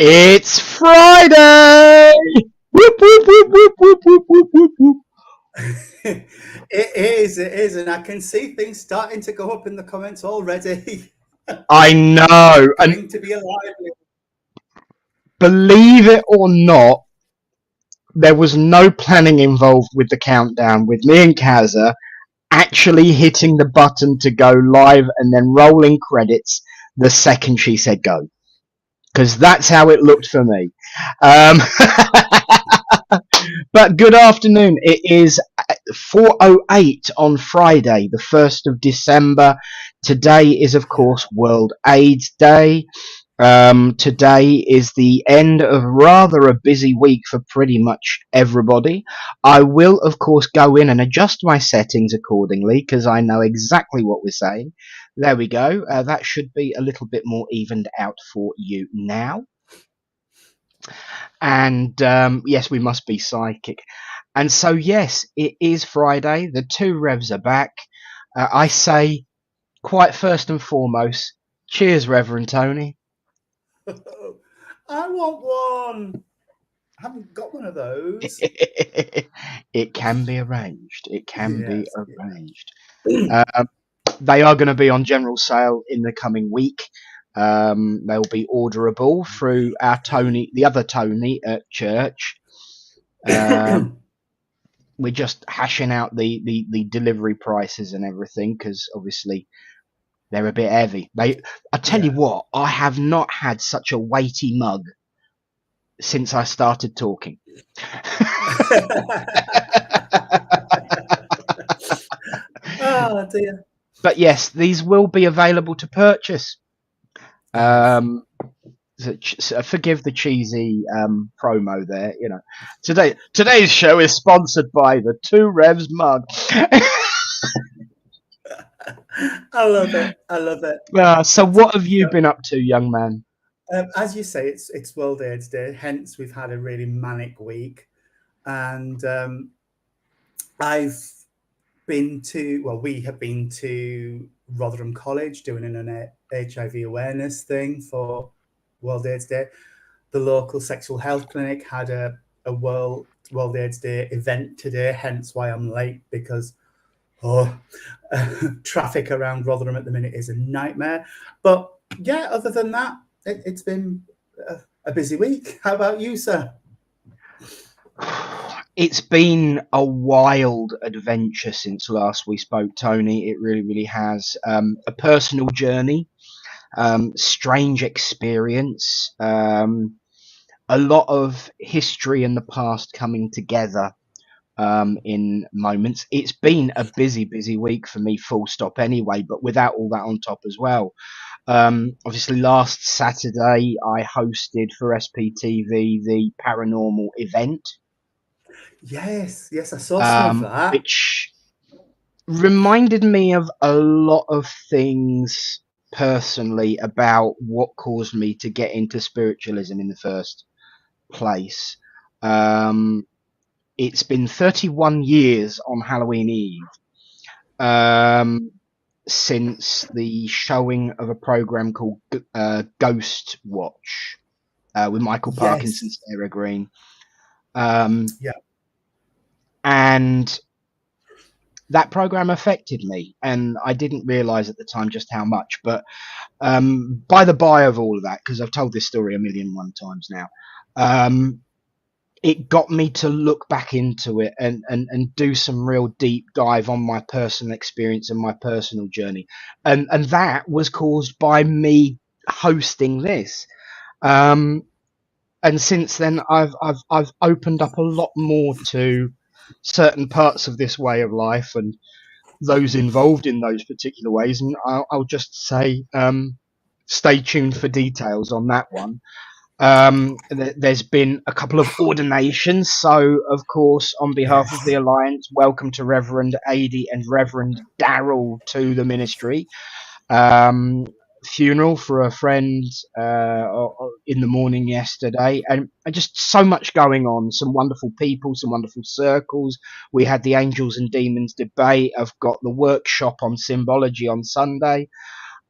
It's Friday! Whoop, whoop, whoop, whoop, whoop, whoop, whoop, whoop, whoop. It is, and I can see things starting to go up in the comments already. I know, and Going to be a lively. believe it or not, there was no planning involved with the countdown, with me and Kaza actually hitting the button to go live and then rolling credits the second she said go. Because that's how it looked for me. But good afternoon. It is 4:08 on Friday, the 1st of December. Today is, of course, World AIDS Day. Today is the end of rather a busy week for pretty much everybody. I will, of course, go in and adjust my settings accordingly because I know exactly what we're saying. There we go. That should be a little bit more evened out for you now. And yes, we must be psychic. And so, yes, it is Friday. The Two Revs are back. I say, quite first and foremost, cheers, Reverend Tony. I want one. I haven't got one of those. It can be arranged. It can be Yes, arranged. They are going to be on general sale in the coming week. They'll be orderable through our Tony, the other Tony at church. We're just hashing out the delivery prices and everything because obviously they're a bit heavy. I tell you what, I have not had such a weighty mug since I started talking. Oh dear. But yes, these will be available to purchase. Forgive the cheesy promo there. You know, today's show is sponsored by the Two Revs mug. I love it. I love it. So, what have you been up to, young man? As you say, it's World AIDS Day. Hence, we've had a really manic week, and we have been to Rotherham College doing an HIV awareness thing for World AIDS Day. The local sexual health clinic had a World AIDS Day event today, hence why I'm late, because traffic around Rotherham at the minute is a nightmare. But yeah, other than that, it's been a busy week. How about you, sir? It's been a wild adventure since last we spoke, Tony. It really, really has. A personal journey, strange experience, a lot of history in the past coming together in moments. It's been a busy, busy week for me, full stop anyway, but without all that on top as well. Obviously, last Saturday, I hosted for SPTV the paranormal event. Yes, I saw some of that. Which reminded me of a lot of things personally about what caused me to get into spiritualism in the first place. It's been 31 years on Halloween Eve since the showing of a program called Ghost Watch with Michael Parkinson, Sarah Green. And that program affected me, and I didn't realize at the time just how much. But by the by of all of that, because I've told this story a million one times now, it got me to look back into it and do some real deep dive on my personal experience and my personal journey, and that was caused by me hosting this. And since then, I've opened up a lot more to certain parts of this way of life and those involved in those particular ways, and I'll just say stay tuned for details on that one. There's been a couple of ordinations, so of course on behalf of the Alliance, welcome to Reverend Adi and Reverend Darrell to the ministry. Funeral for a friend in the morning yesterday, and just so much going on. Some wonderful people, some wonderful circles. We had the Angels and Demons debate. I've got the workshop on symbology on Sunday.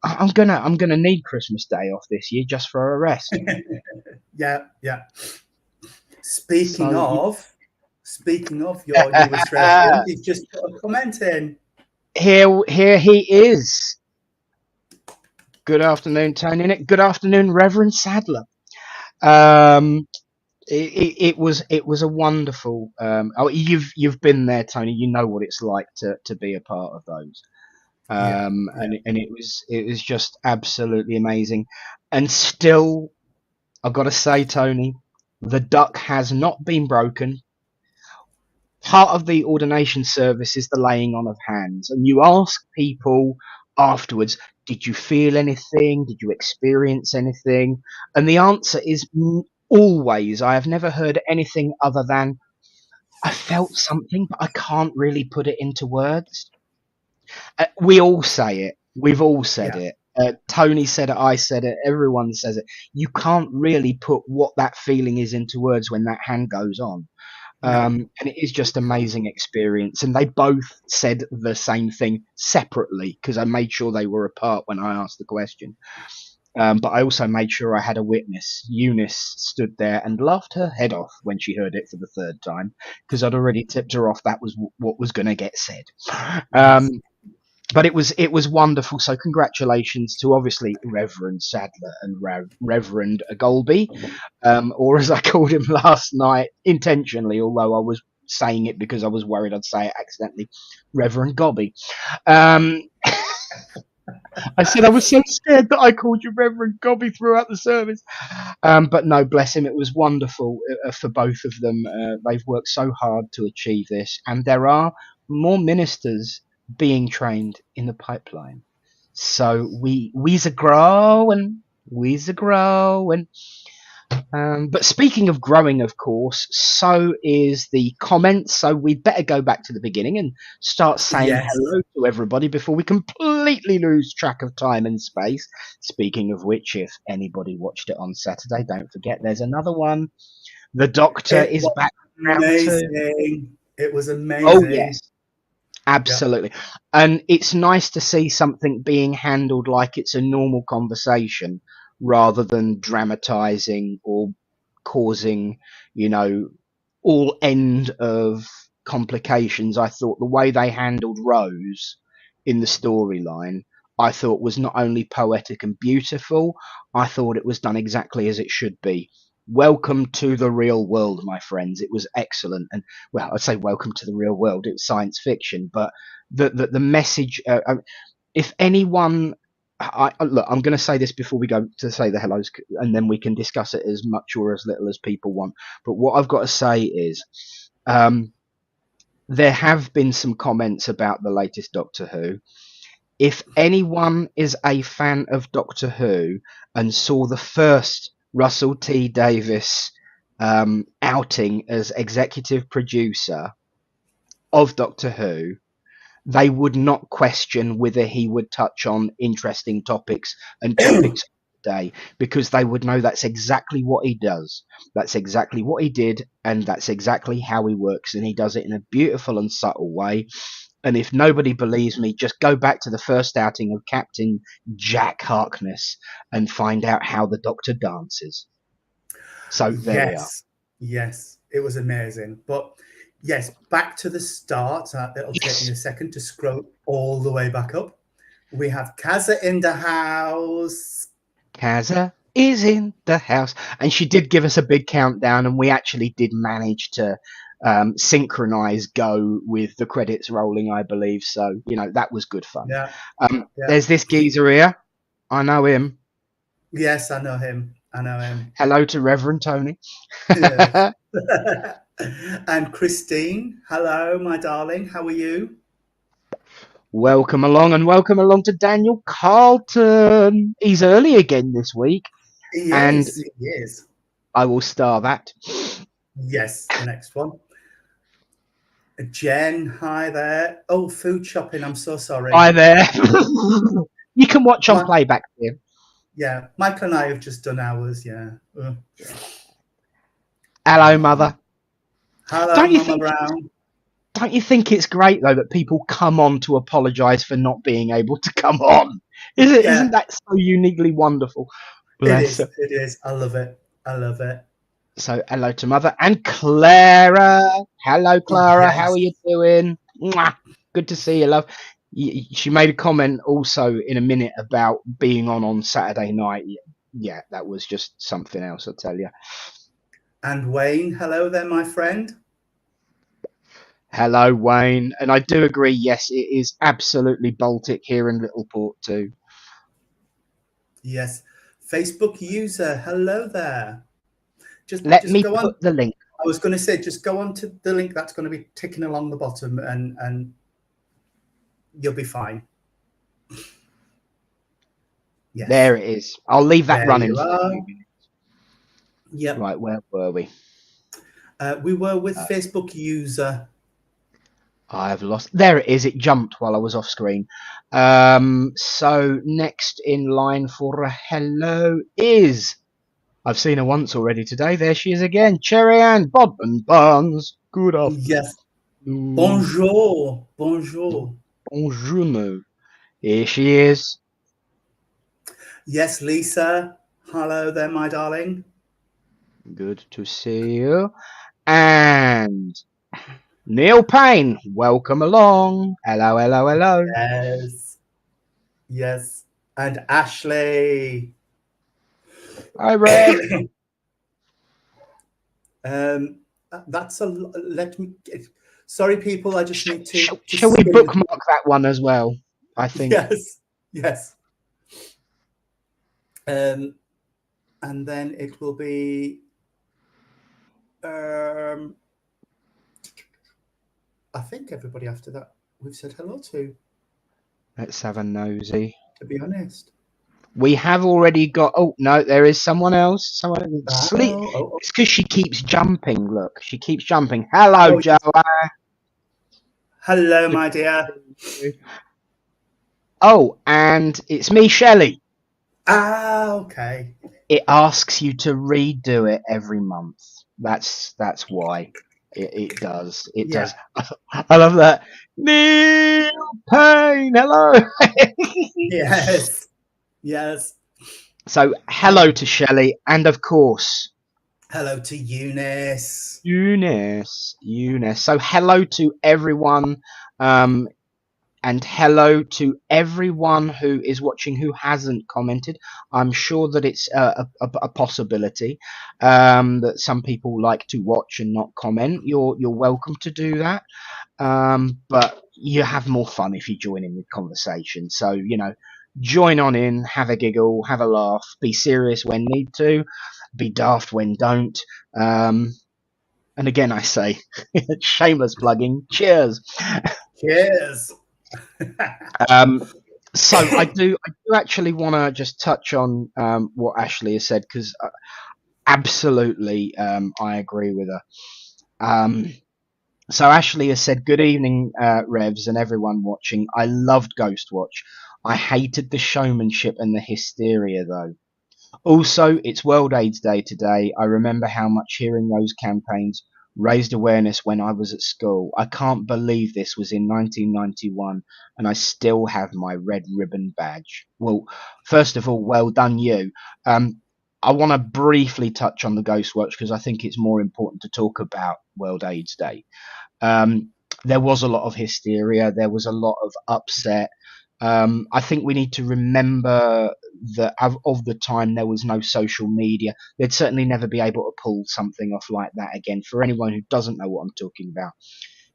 I'm gonna need Christmas Day off this year just for a rest. Yeah, yeah. Speaking So of, speaking of your newest reverend, you've just put a comment in. here he is. Good afternoon, Tony. Nick. Good afternoon, Reverend Sadler. Um, it was a wonderful. Oh, you've been there, Tony. You know what it's like to be a part of those. Yeah, yeah, And it was just absolutely amazing. And still, I've got to say, Tony, the duck has not been broken. Part of the ordination service is the laying on of hands, and you ask people afterwards, did you feel anything? Did you experience anything? And the answer is always, I have never heard anything other than, I felt something, but I can't really put it into words. We all say it. We've all said yeah. it. Tony said it. I said it. Everyone says it. You can't really put what that feeling is into words when that hand goes on. No, And it is just amazing experience. And they both said the same thing separately because I made sure they were apart when I asked the question. But I also made sure I had a witness. Eunice stood there and laughed her head off when she heard it for the third time because I'd already tipped her off that was what was going to get said. yes. But it was wonderful. So congratulations to obviously Reverend Sadler and Reverend Golby, or as I called him last night, intentionally, although I was saying it because I was worried I'd say it accidentally, Reverend Gobby. Um, I said I was so scared that I called you Reverend Gobby throughout the service. But no, bless him. It was wonderful for both of them. They've worked so hard to achieve this, and there are more ministers being trained in the pipeline. So we's a growing, we's a growing. But speaking of growing, of course, so is the comments. So we'd better go back to the beginning and start saying Yes. hello to everybody before we completely lose track of time and space. Speaking of which, if anybody watched it on Saturday, don't forget there's another one. The Doctor It is was back round too. amazing. It was Oh yes, amazing. Yeah, absolutely. And it's nice to see something being handled like it's a normal conversation rather than dramatizing or causing, you know, all end of complications. I thought the way they handled Rose in the storyline, I thought was not only poetic and beautiful, I thought it was done exactly as it should be. Welcome to the real world, my friends. It was excellent. And well, I'd say welcome to the real world. It's science fiction, but the message. If anyone, look, I'm going to say this before we go to say the hellos, and then we can discuss it as much or as little as people want. But what I've got to say is, there have been some comments about the latest Doctor Who. If anyone is a fan of Doctor Who and saw the first Russell T Davies outing as executive producer of Doctor Who, they would not question whether he would touch on interesting topics and topics of the day because they would know that's exactly what he does. That's exactly what he did, and that's exactly how he works, and he does it in a beautiful and subtle way. And if nobody believes me, just go back to the first outing of Captain Jack Harkness and find out how the Doctor dances. So there we are. yes, yes. It was amazing. But yes, back to the start. It'll take me Yes, a second to scroll all the way back up. We have Kaza in the house. Kaza is in the house. And she did give us a big countdown, and we actually did manage to synchronize go with the credits rolling, I believe. So, that was good fun. Yeah, yeah. There's this geezer here. I know him. Yes, I know him. I know him. Hello to Reverend Tony. Yes. And Christine, hello, my darling. How are you? Welcome along, and welcome along to Daniel Carlton. He's early again this week, He and is. He is. I will star that. Yes, the next one. Jen, hi there. Oh, food shopping. I'm so sorry. Hi there. You can watch on My, playback here. yeah, Michael and I have just done ours. Yeah. Hello, Mother. Hello, Don't you Mama think? Brown. Don't you think it's great though that people come on to apologise for not being able to come on? Yeah, Isn't that so uniquely wonderful? it Bless her. is. It is. I love it. I love it. So hello to mother and Clara. Hello, Clara. How are Yes. you doing? Mwah. Good to see you, love. She made a comment also in a minute about being on Saturday night. Yeah, that was just something else, I tell you. And Wayne, hello there, my friend. Hello, Wayne. And I do agree, yes, it is absolutely Baltic here in Littleport too. Yes. Facebook user, hello there. Let Just me go on. put the link. I was going to say, just go on to the link that's going to be ticking along the bottom, and you'll be fine. Yes. There it is. I'll leave that There running you for a are. few minutes. Yep. Right, where were we? We were with Uh, Facebook user. I've lost. There it is. It jumped while I was off screen. So next in line for a hello is. I've seen her once already today. There she is again. Cherry Ann Bodman Barnes. Good Yes. afternoon. Bonjour. Bonjour. Bonjour. Here she is. Yes, Lisa. Hello there, my darling. Good to see you. And Neil Payne. Welcome along. Hello, hello, hello. Yes. Yes. And Ashley. Hi, Rev. um, that's a let me. Sorry, people. I just need to Shall we spin. bookmark that one as well? I think. Yes. Yes. Um, and then it will be. I think everybody after that we've said hello to. Let's have a nosy. To be honest. We have already got. Oh no, there is someone else. Someone sleep. Oh, It's because she keeps jumping. Look, she keeps jumping. Hello, oh, yes. Joanne. Hello, Good my to dear. see you. Oh, and it's me, Shelley. Okay. It asks you to redo it every month. That's why it does. It Yeah. does. I love that. Neil Payne. Hello. Yes. Yes. So hello to Shelley, and of course Hello to Eunice. Eunice. So hello to everyone, and hello to everyone who is watching who hasn't commented. I'm sure that it's a possibility that some people like to watch and not comment. You're welcome to do that, but you have more fun if you join in the conversation. So join on in, have a giggle, have a laugh, be serious when need to, be daft when don't. And again, I say, shameless plugging. Cheers. Cheers. Um, so I do actually want to just touch on what Ashley has said because absolutely I agree with her. So Ashley has said, "Good evening, Revs, and everyone watching. I loved Ghostwatch. I hated the showmanship and the hysteria, though. Also, it's World AIDS Day today. I remember how much hearing those campaigns raised awareness when I was at school. I can't believe this was in 1991 and I still have my red ribbon badge. Well, first of all, well done you. I want to briefly touch on the Ghostwatch because I think it's more important to talk about World AIDS Day. Um, there was a lot of hysteria. There was a lot of upset. I think we need to remember that of the time there was no social media. They'd certainly never be able to pull something off like that again. For anyone who doesn't know what I'm talking about,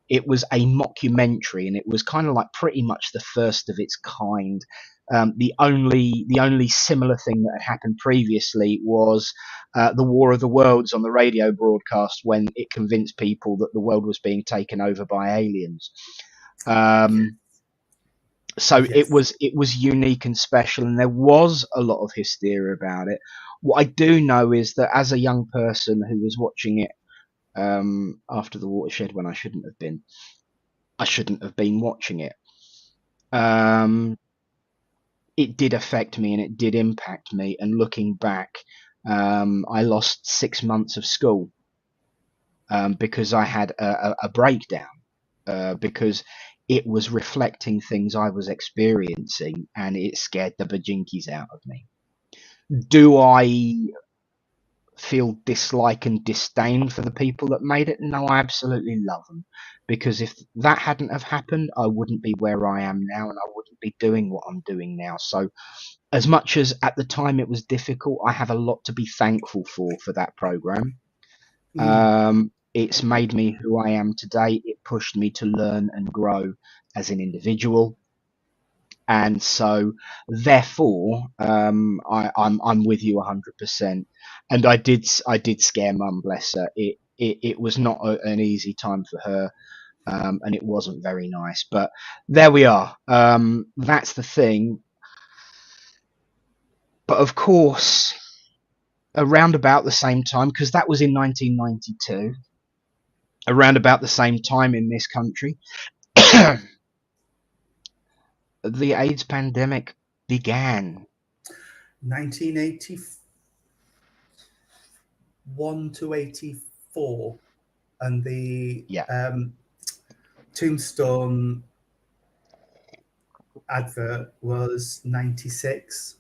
it was a mockumentary, and it was kind of like pretty much the first of its kind. The only similar thing that had happened previously was the War of the Worlds on the radio broadcast when it convinced people that the world was being taken over by aliens. Um, so it Yes. was unique and special, and there was a lot of hysteria about it. What I do know is that as a young person who was watching it after the watershed when I shouldn't have been watching it. Um, it did affect me and it did impact me. And looking back, I lost 6 months of school because I had a breakdown. Because it was reflecting things I was experiencing, and it scared the bajinkies out of me. Do I feel dislike and disdain for the people that made it? No, I absolutely love them, because if that hadn't have happened, I wouldn't be where I am now, and I wouldn't be doing what I'm doing now. So as much as at the time it was difficult, I have a lot to be thankful for that program. It's made me who I am today. It pushed me to learn and grow as an individual, and so therefore I'm with you 100%. And I did scare Mum, bless her. It was not an easy time for her, and it wasn't very nice, but there we are. That's the thing. But of course, around about the same time, because that was in 1992, around about the same time in this country, the AIDS pandemic began. 1981 to 84, and the Yeah. Tombstone advert was 96.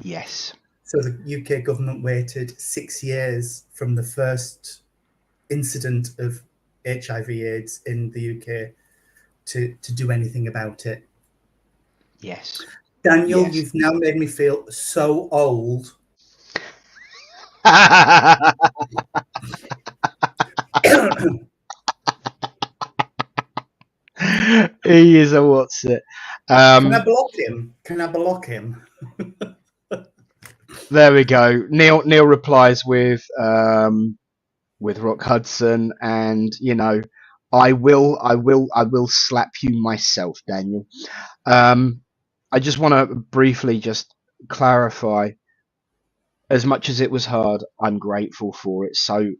Yes. So the UK government waited 6 years from the first incident of HIV/AIDS in the UK to do anything about it. Yes. Daniel, Yes. you've now made me feel so old. He is a what's it? Can I block him? Can I block him? There we go. Neil replies with Rock Hudson, and I will slap you myself, Daniel. I just want to briefly just clarify. As much as it was hard, I'm grateful for it. So,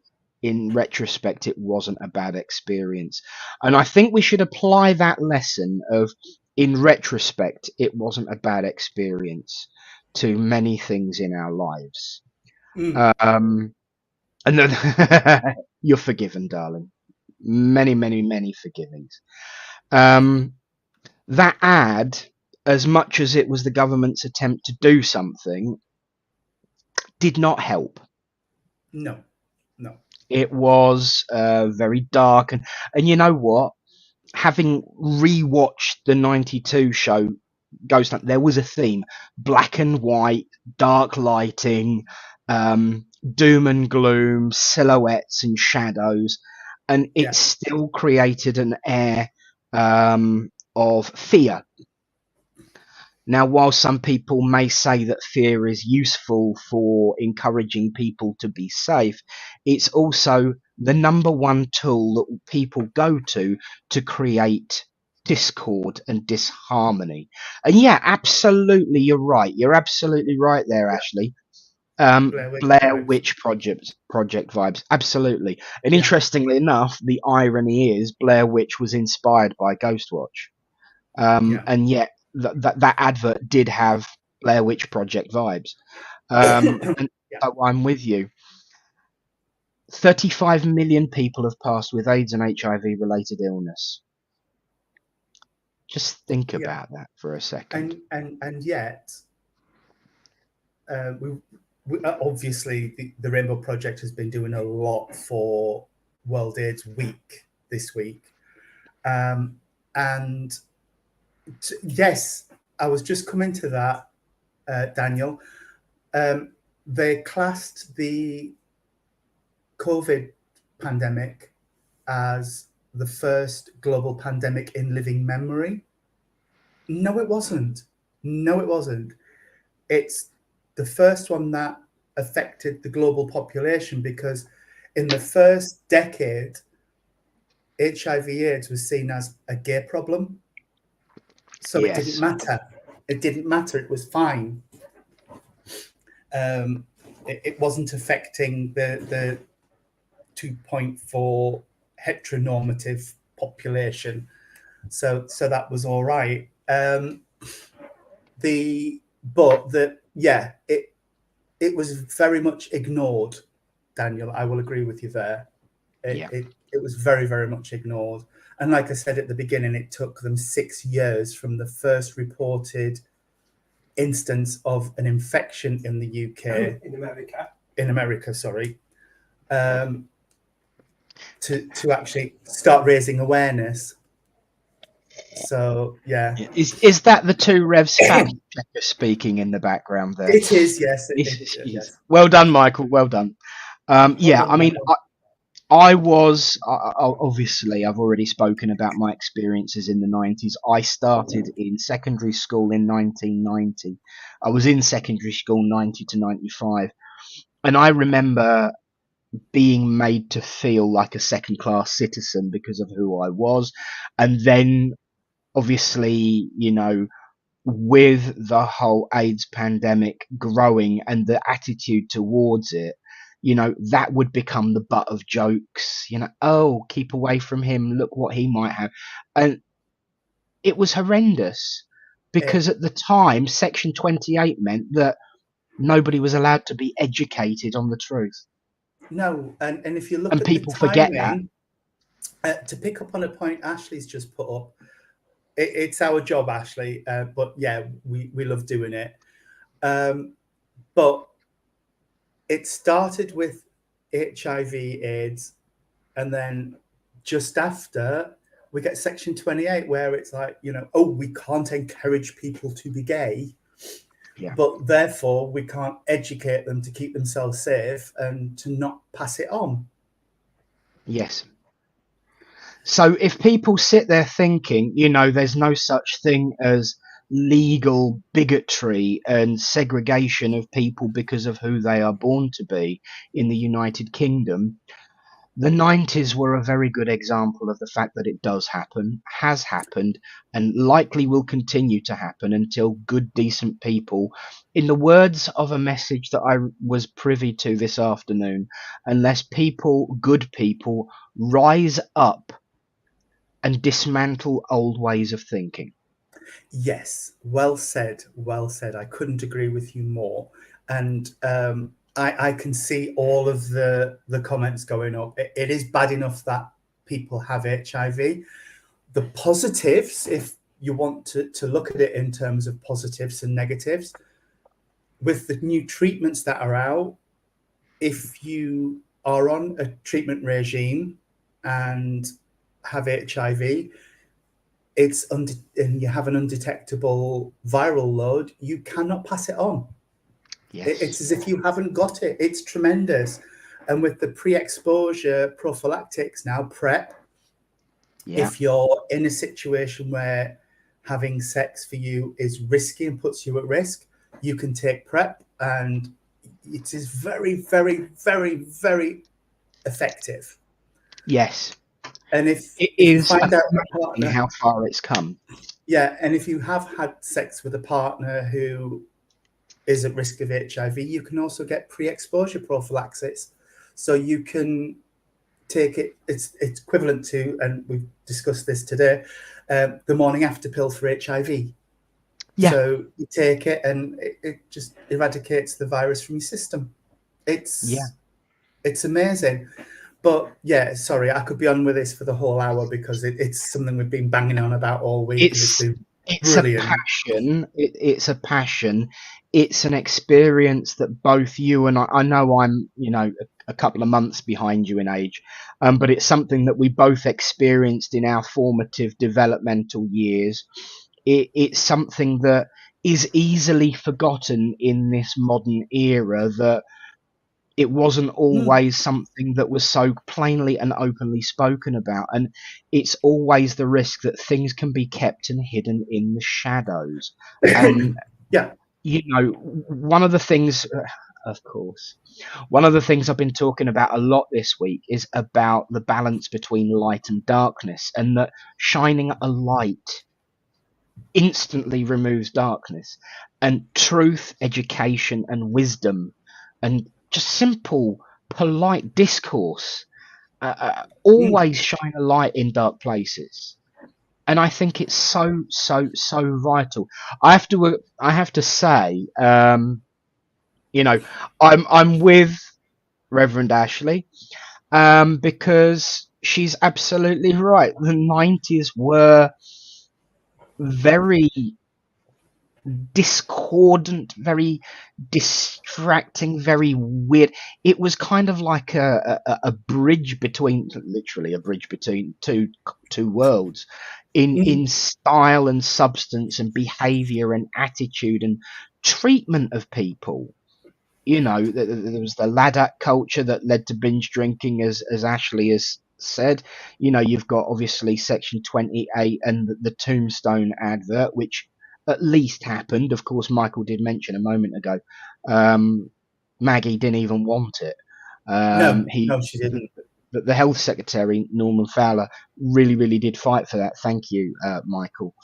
in retrospect, it wasn't a bad experience. And I think we should apply that lesson of, in retrospect, it wasn't a bad experience to many things in our lives. And then you're forgiven, darling. Many, many, many forgivings. That ad, as much as it was the government's attempt to do something, did not help. No. It was very dark, and you know what? Having rewatched the '92 show Ghost Hunt, there was a theme: black and white, dark lighting, doom and gloom, silhouettes and shadows, and it still created an air of fear. Now, while some people may say that fear is useful for encouraging people to be safe, it's also the number one tool that people go to create discord and disharmony. And yeah, absolutely, you're right. You're absolutely right there, Ashley. Blair Witch Project vibes, absolutely. And interestingly enough, the irony is Blair Witch was inspired by Ghostwatch, and yet that advert did have Blair Witch Project vibes. And so I'm with you. 35 million people have passed with AIDS and HIV related illness. Just think about that for a second. And yet, we obviously the Rainbow Project has been doing a lot for World AIDS Week this week, and yes, I was just coming to that, Daniel. They classed the COVID pandemic as the first global pandemic in living memory. No, it wasn't. It's the first one that affected the global population, because in the first decade, HIV/AIDS was seen as a gay problem. So It didn't matter. It was fine. It wasn't affecting the 2.4 heteronormative population. So that was all right. It was very much ignored, Daniel. I will agree with you there. It was very, very much ignored. And like I said at the beginning, it took them 6 years from the first reported instance of an infection in the UK, in America, sorry, to actually start raising awareness. So yeah, is that the Two Revs fact checker speaking in the background there? it is. Yes, Yes. Well done, Michael. Well done. Yeah, I mean, I was obviously, I've already spoken about my experiences in the 90s. I started in secondary school in 1990. I was in secondary school 90 to 95, and I remember being made to feel like a second class citizen because of who I was. And then obviously, with the whole AIDS pandemic growing and the attitude towards it, that would become the butt of jokes, oh, keep away from him, look what he might have. And it was horrendous because at the time, Section 28 meant that nobody was allowed to be educated on the truth. No, and if you look and at people the forget timing, to pick up on a point Ashley's just put up, it's our job, Ashley, but yeah, we love doing it. But it started with HIV/AIDS, and then just after we get Section 28, where it's like, oh, we can't encourage people to be gay, but therefore we can't educate them to keep themselves safe and to not pass it on. Yes. So if people sit there thinking, there's no such thing as legal bigotry and segregation of people because of who they are born to be in the United Kingdom, the 90s were a very good example of the fact that it does happen, has happened, and likely will continue to happen until good, decent people, in the words of a message that I was privy to this afternoon, unless good people, rise up and dismantle old ways of thinking. Yes, well said, well said. I couldn't agree with you more. And I can see all of the comments going up. It is bad enough that people have HIV. The positives, if you want to look at it in terms of positives and negatives, with the new treatments that are out, if you are on a treatment regime and have HIV, and you have an undetectable viral load, you cannot pass it on. Yes. It's as if you haven't got it. It's tremendous. And with the pre-exposure prophylactics now, PrEP, if you're in a situation where having sex for you is risky and puts you at risk, you can take PrEP, and it is very, very, very, very effective. Yes. And if you find out how far it's come. Yeah, and if you have had sex with a partner who is at risk of HIV, you can also get pre-exposure prophylaxis. So you can take it, it's equivalent to, and we've discussed this today, the morning after pill for HIV. Yeah. So you take it and it just eradicates the virus from your system. It's amazing. But yeah, sorry, I could be on with this for the whole hour because it's something we've been banging on about all week. It's brilliant. A passion. It's a passion. It's an experience that both you and I know I'm, a couple of months behind you in age, but it's something that we both experienced in our formative developmental years. It's something that is easily forgotten in this modern era, that it wasn't always something that was so plainly and openly spoken about. And it's always the risk that things can be kept and hidden in the shadows. And, one of the things, of course, one of the things I've been talking about a lot this week is about the balance between light and darkness, and that shining a light instantly removes darkness, and truth, education, and wisdom, and just simple, polite discourse always shine a light in dark places. And I think it's so vital. I have to say, I'm with Reverend Ashley, because she's absolutely right. The 90s were very discordant, very distracting, very weird. It was kind of like a bridge between, literally a bridge between two worlds, in style and substance and behavior and attitude and treatment of people. You know, there was the ladder culture that led to binge drinking, as Ashley has said. You know, you've got obviously Section 28 and the Tombstone advert, which at least happened. Of course, Michael did mention a moment ago, Maggie didn't even want it. No, He, no, she didn't. the health secretary, Norman Fowler, really, really did fight for that. Thank you, Michael.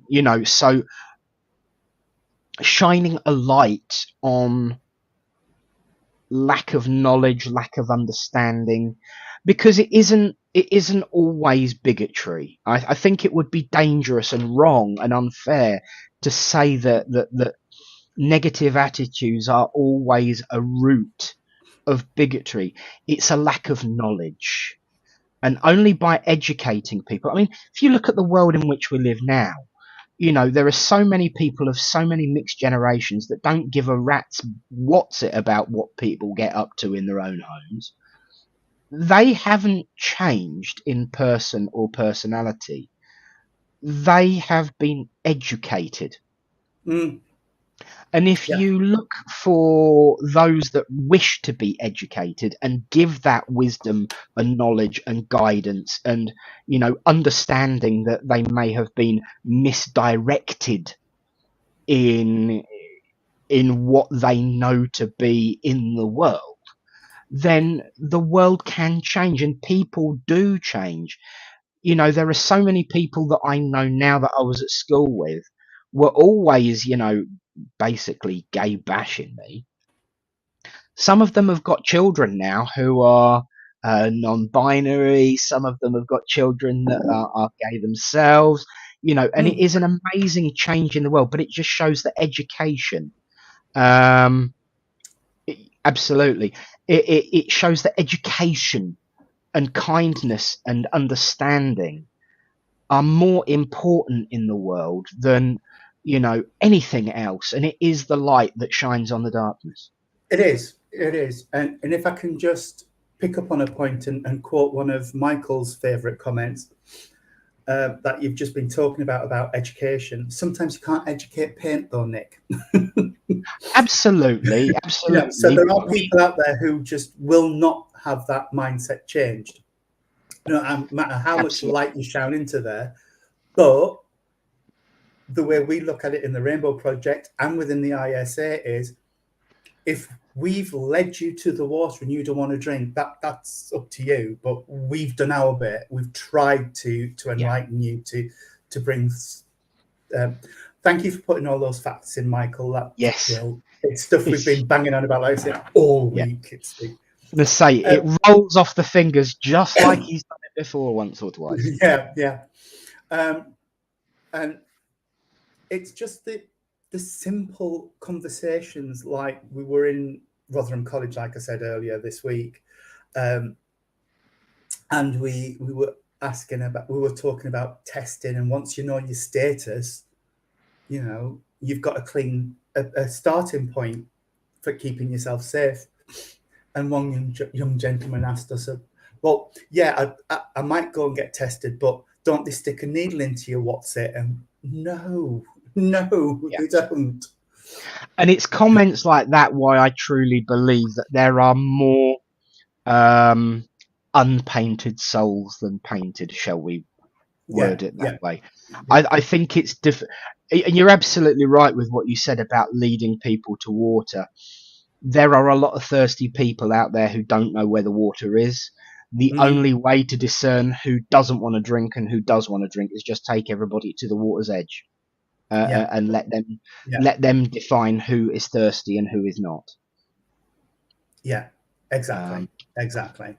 You know, so shining a light on lack of knowledge, lack of understanding, because it isn't always bigotry. I think it would be dangerous and wrong and unfair to say that negative attitudes are always a root of bigotry. It's a lack of knowledge. And only by educating people. I mean, if you look at the world in which we live now, you know, there are so many people of so many mixed generations that don't give a rat's what's it about what people get up to in their own homes. They haven't changed in person or personality. They have been educated. Mm, And if yeah, you look for those that wish to be educated and give that wisdom and knowledge and guidance and, you know, understanding that they may have been misdirected in what they know to be in the world, then the world can change and people do change. You know, there are so many people that I know now that I was at school with were always, you know, basically gay bashing me. Some of them have got children now who are non-binary. Some of them have got children that are gay themselves. You know, and it mm, is an amazing change in the world. But it just shows that education, um, absolutely, it shows that education and kindness and understanding are more important in the world than, you know, anything else. And it is the light that shines on the darkness. it is. It is. And if I can just pick up on a point and quote one of Michael's favourite comments that you've just been talking about education. Sometimes you can't educate paint, though, Nick. Absolutely, You know, so absolutely. there But are people out there who just will not have that mindset changed. You know, no matter how much absolutely, light you shine into there, but the way we look at it in the Rainbow Project and within the ISA is, if we've led you to the water and you don't want to drink, that's up to you. But we've done our bit. We've tried to yeah, enlighten you to bring. Thank you for putting all those facts in, Michael. That's yes, brilliant. It's stuff we've it's been banging on about, like I said, all yeah. week. It's the To say uh, it rolls off the fingers just like he's done it before once or twice. yeah, yeah. And it's just the simple conversations, like we were in Rotherham College, like I said earlier this week, and we were talking about testing, and once you know your status, you know you've got a clean a starting point for keeping yourself safe. And one young gentleman asked us, "Well, yeah, I might go and get tested, but don't they stick a needle into you? What's it?" And no, no, Yeah. they don't. And it's comments like that why I truly believe that there are more um, unpainted souls than painted, shall we Yeah, word it that yeah, way. yeah, I think it's and you're absolutely right with what you said about leading people to water. There are a lot of thirsty people out there who don't know where the water is. The mm, only way to discern who doesn't want to drink and who does want to drink is just take everybody to the water's edge, yeah, and yeah, let them define who is thirsty and who is not. yeah. Exactly, Um, exactly.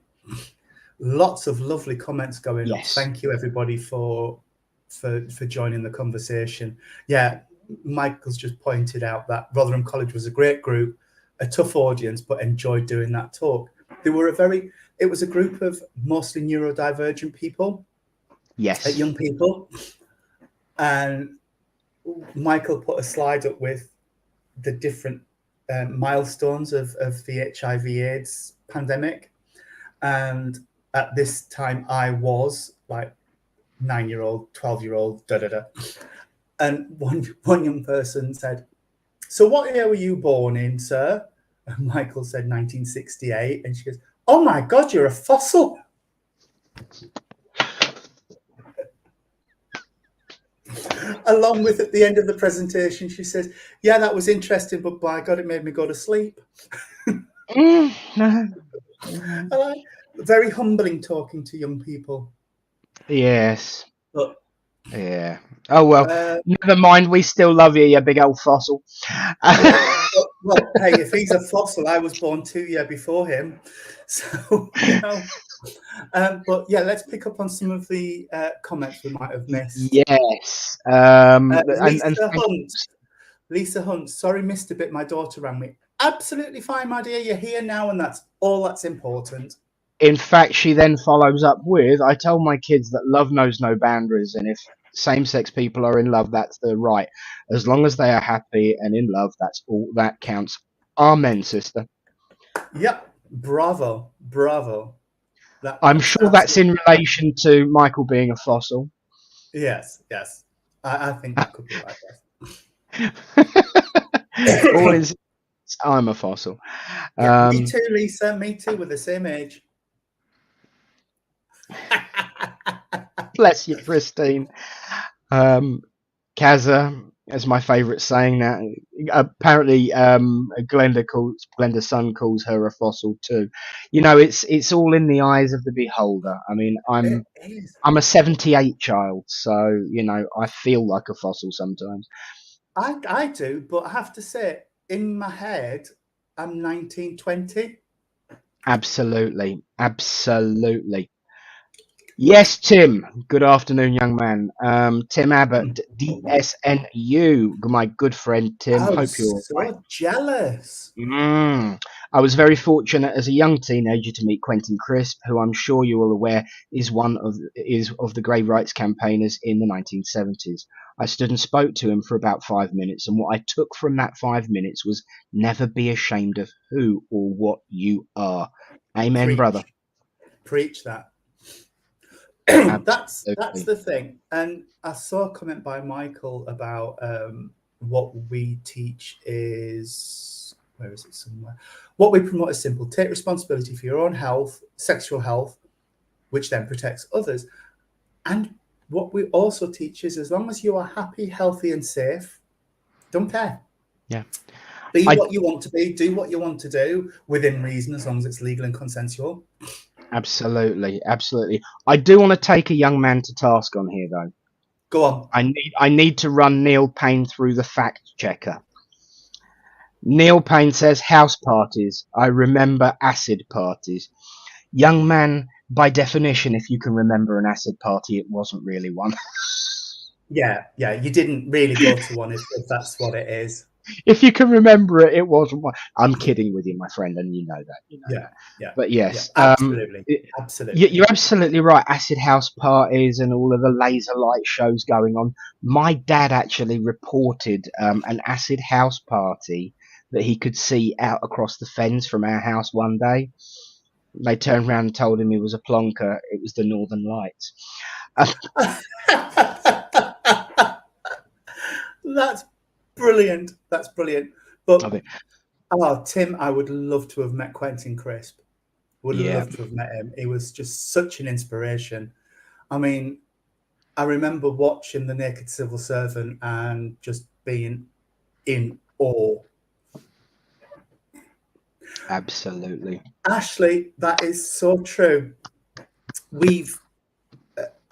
Lots of lovely comments going up. yes, Thank you, everybody, for joining the conversation. Yeah, Michael's just pointed out that Rotherham College was a great group, a tough audience, but enjoyed doing that talk. They were it was a group of mostly neurodivergent people, Yes. young people, and Michael put a slide up with the different milestones of the HIV/AIDS pandemic, and at this time I was like 9-year-old, 12-year-old, da da da, and one young person said, "So what year were you born in, sir?" And Michael said 1968, and she goes, "Oh my God, you're a fossil." Along with, at the end of the presentation, she says, "Yeah, that was interesting, but by God, it made me go to sleep." Very humbling talking to young people. Yes. But yeah. Oh well. Never mind. We still love you, you big old fossil. well, hey, if he's a fossil, I was born 2 years before him, so you know. But yeah, let's pick up on some of the comments we might have missed. Yes. Lisa Hunt, sorry, missed a bit. My daughter rang me. Absolutely fine, my dear. You're here now, and that's all that's important. In fact, she then follows up with, "I tell my kids that love knows no boundaries, and if same-sex people are in love, that's their right. As long as they are happy and in love, that's all that counts." Amen, sister. Yep. Bravo. I'm sure that's in relation to Michael being a fossil. Yes. I think that could be right. Yes. All is, I'm a fossil. Yeah, me too, Lisa. Me too. We're the same age. Bless you, Christine. Kaza is my favourite saying now. Apparently, Glenda's son calls her a fossil too. You know, it's all in the eyes of the beholder. I mean, I'm a 78 child, so you know, I feel like a fossil sometimes. I do, but I have to say, in my head, I'm 1920. Absolutely. Yes, Tim. Good afternoon, young man. Tim Abbott, DSNU, my good friend Tim. I Hope you're was so right. jealous. I was very fortunate as a young teenager to meet Quentin Crisp, who I'm sure you're all aware is one of the Grey Rights campaigners in the 1970s. I stood and spoke to him for about 5 minutes, and what I took from that 5 minutes was never be ashamed of who or what you are. Amen, brother. Preach that. That's the thing. And I saw a comment by Michael about what we teach is, where is it somewhere? What we promote is simple. Take responsibility for your own health, sexual health, which then protects others. And what we also teach is, as long as you are happy, healthy, and safe, don't care. Yeah. Be what you want to be, do what you want to do within reason, as long as it's legal and consensual. Absolutely. I do want to take a young man to task on here, though. Go on. I need to run Neil Payne through the fact checker. Neil Payne says, house parties. I remember acid parties. Young man, by definition, if you can remember an acid party, it wasn't really one. Yeah, you didn't really go to one if that's what it is. If you can remember it, it wasn't one. I'm kidding with you, my friend, and you know that. Yeah. But yes, absolutely. You're absolutely right. Acid house parties and all of the laser light shows going on. My dad actually reported an acid house party that he could see out across the fens from our house one day. They turned around and told him he was a plonker. It was the Northern Lights. That's brilliant. But Tim, I would love to have met Quentin Crisp. Would love to have met him. He was just such an inspiration. I mean, I remember watching The Naked Civil Servant and just being in awe. Absolutely. Ashley, that is so true.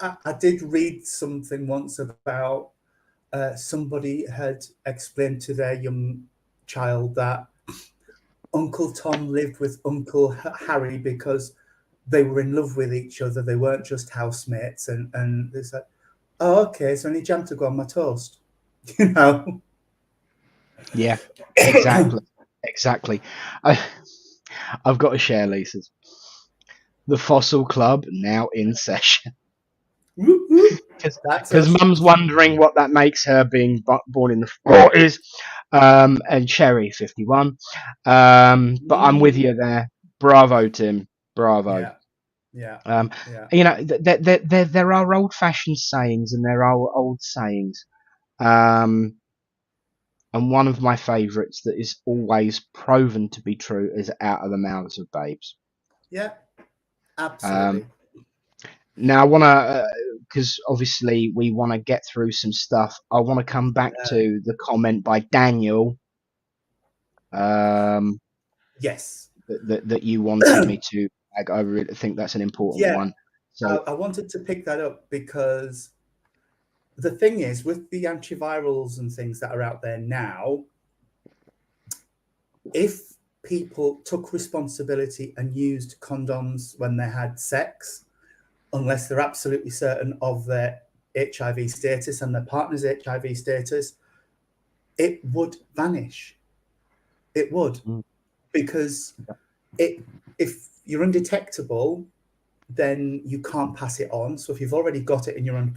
I did read something once about somebody had explained to their young child that Uncle Tom lived with Uncle Harry because they were in love with each other. They weren't just housemates. And they said, "Oh, okay, so any jam to go on my toast?" You know? Yeah, exactly. I've got to share, Lisa's. The Fossil Club now in session. Whoop, whoop. That's Because us. Mum's wondering what that makes her being born in the 40s. And Cherry 51. But I'm with you there. Bravo, Tim. Bravo. Yeah, yeah, Um, yeah. you know, there are old-fashioned sayings and there are old sayings. And one of my favourites that is always proven to be true is "out of the mouths of babes." Yeah, Um, absolutely. Now I want to, because obviously we want to get through some stuff. I want to come back to the comment by Daniel um, Yes. that you wanted me to. I really think that's an important Yeah, one. So I wanted to pick that up because the thing is, with the antivirals and things that are out there now, if people took responsibility and used condoms when they had sex, unless they're absolutely certain of their HIV status and their partner's HIV status, it would vanish. It would, because if you're undetectable, then you can't pass it on. So if you've already got it and you're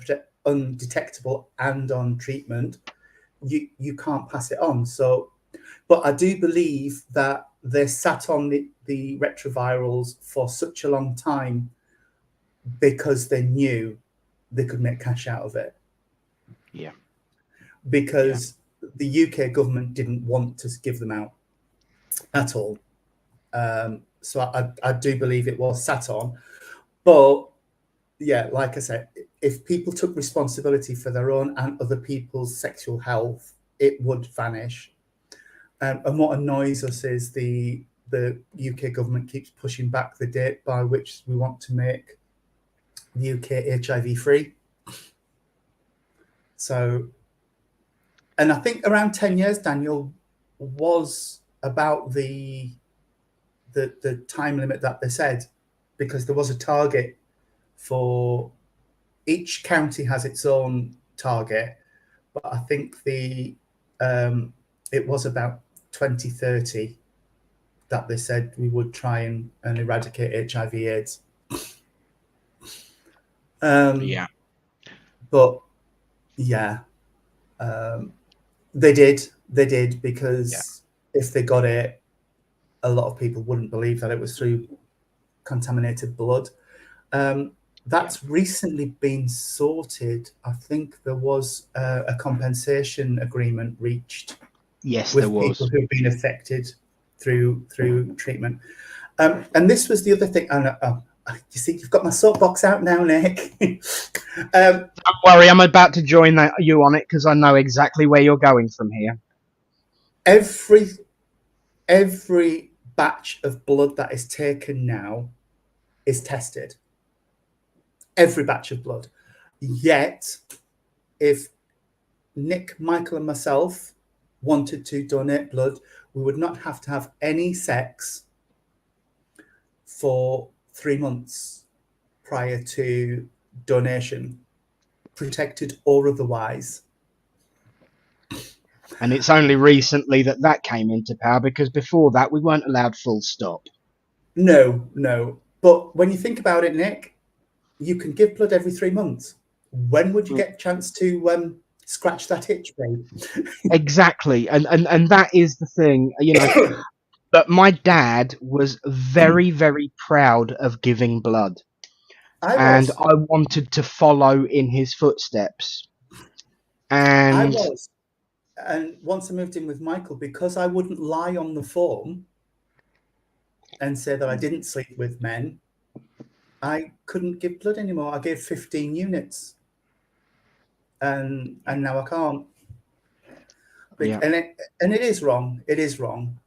undetectable and on treatment, you can't pass it on. So, but I do believe that they sat on the retrovirals for such a long time because they knew they could make cash out of it. yeah, Because the UK government didn't want to give them out at all. So I do believe it was sat on. But yeah, like I said, if people took responsibility for their own and other people's sexual health, it would vanish. And what annoys us is the UK government keeps pushing back the date by which we want to make the UK HIV free. So, and I think around 10 years, Daniel, was about the time limit that they said, because there was a target for each county has its own target, but I think it was about 2030 that they said we would try and eradicate HIV/AIDS. yeah, But yeah, they did because if they got it, a lot of people wouldn't believe that it was through contaminated blood. That's recently been sorted. I think there was a compensation agreement reached yes, with there was. people who've been affected through treatment. And this was the other thing. And you see, you've got my soapbox out now, Nick. Don't worry, I'm about to join you on it because I know exactly where you're going from here. Every batch of blood that is taken now is tested. Every batch of blood. Yet, if Nick, Michael, and myself wanted to donate blood, we would not have to have any sex for 3 months prior to donation, protected or otherwise. And it's only recently that came into power, because before that we weren't allowed full stop. No. But when you think about it, Nick, you can give blood every 3 months. When would you get a chance to scratch that itch, babe? Exactly. And that is the thing, you know. But my dad was very, very proud of giving blood. I wanted to follow in his footsteps. And was. And once I moved in with Michael, because I wouldn't lie on the form and say that I didn't sleep with men, I couldn't give blood anymore. I gave 15 units. And now I can't. yeah, And it is wrong. It is wrong.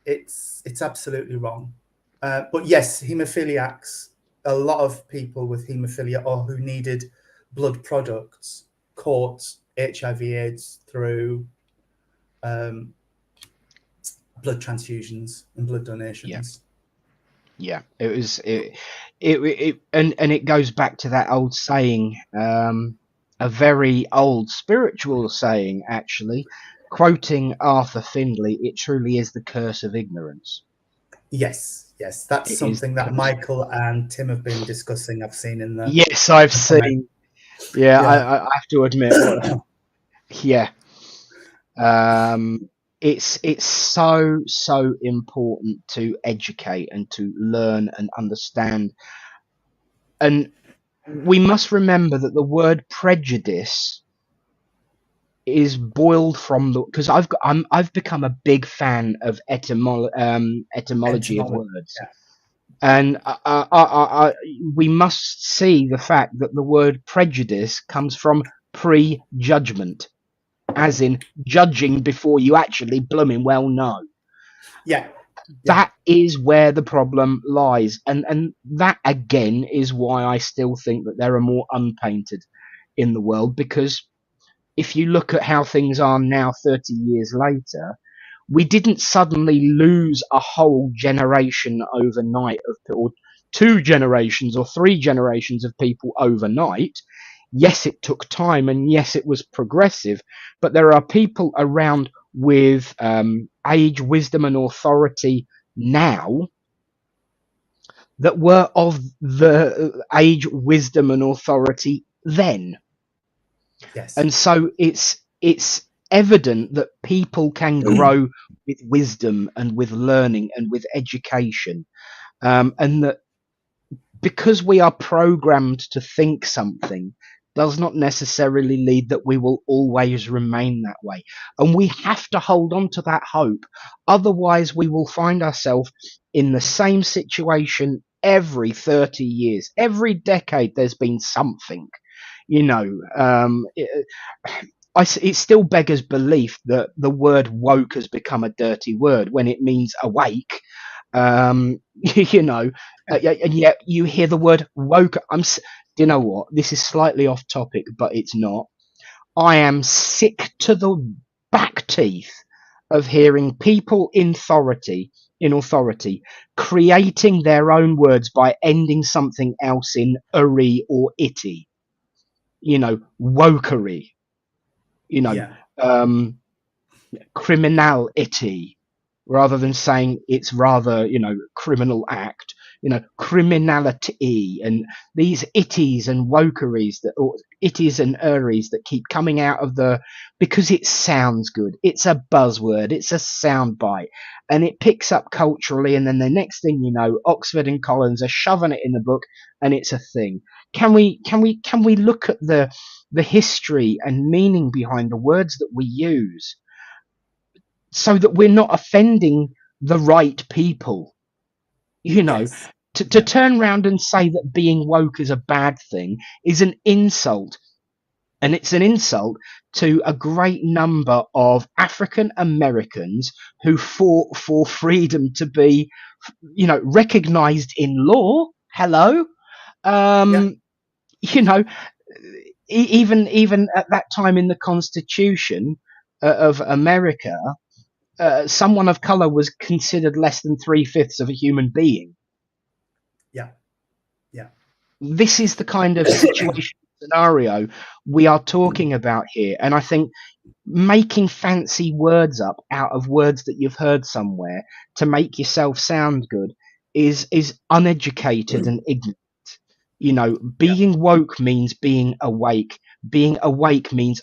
It's absolutely wrong. But yes, haemophiliacs, a lot of people with haemophilia or who needed blood products caught HIV/AIDS through blood transfusions and blood donations. Yeah. It was and it goes back to that old saying, a very old spiritual saying, actually, quoting Arthur Findlay, "It truly is the curse of ignorance." Yes. Yes, that's It is something that Michael and Tim have been discussing. I've seen in yes, I've the comment. seen. Yeah, Yeah. I have to admit, what? Yeah, it's so important to educate and to learn and understand, and we must remember that the word prejudice is boiled from the because I've become a big fan of etymology of Entomology. words, Yeah. and we must see the fact that the word prejudice comes from prejudgment, as in judging before you actually blooming well know. Yeah. Yeah. That is where the problem lies, and that again is why I still think that there are more unpainted in the world, because if you look at how things are now 30 years later, we didn't suddenly lose a whole generation overnight or two generations or three generations of people overnight. Yes, it took time, and yes, it was progressive, but there are people around with age, wisdom, and authority now that were of the age, wisdom, and authority then. Yes. And so it's evident that people can grow with wisdom and with learning and with education, and that because we are programmed to think something does not necessarily lead that we will always remain that way. And we have to hold on to that hope. Otherwise, we will find ourselves in the same situation every 30 years. Every decade, there's been something, you know. It still beggars belief that the word woke has become a dirty word when it means awake. You know, and yet you hear the word woke. Do you know what? This is slightly off topic, but it's not. I am sick to the back teeth of hearing people in authority, creating their own words by ending something else in "uri" or "itty." You know, wokery. You know, Yeah. um, criminality, rather than saying it's rather, criminal act, criminality, and these itties and wokeries or itties and uries that keep coming out of because it sounds good. It's a buzzword. It's a soundbite, and it picks up culturally. And then the next thing you know, Oxford and Collins are shoving it in the book, and it's a thing. Can we look at the history and meaning behind the words that we use, so that we're not offending the right people? You know, Yes. to Yeah. turn around and say that being woke is a bad thing is an insult. And it's an insult to a great number of African Americans who fought for freedom to be, recognized in law. Hello. Yeah. Um, you know, even at that time in the Constitution of America, someone of color was considered less than 3/5 of a human being. Yeah. Yeah. This is the kind of situation scenario we are talking about here. And I think making fancy words up out of words that you've heard somewhere to make yourself sound good is uneducated and ignorant. Yeah. Being woke means being awake. Being awake means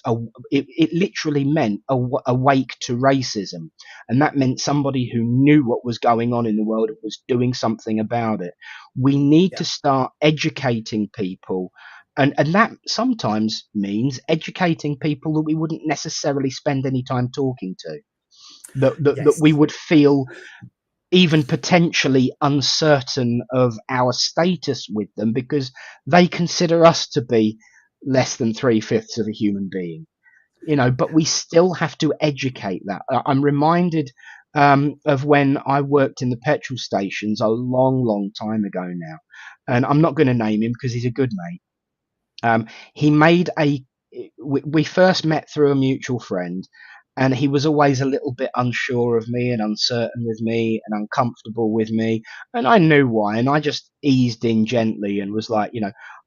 it literally meant awake to racism, and that meant somebody who knew what was going on in the world and was doing something about it. We need to Yeah. start educating people, and that sometimes means educating people that we wouldn't necessarily spend any time talking to, that Yes. we would feel even potentially uncertain of our status with them because they consider us to be less than 3/5 of a human being. But Yeah. we still have to educate that. I'm reminded of when I worked in the petrol stations a long, long time ago now, and I'm not going to name him because he's a good mate. He made we first met through a mutual friend, And he was always a little bit unsure of me and uncertain with me and uncomfortable with me. And I knew why. And I just eased in gently and was like,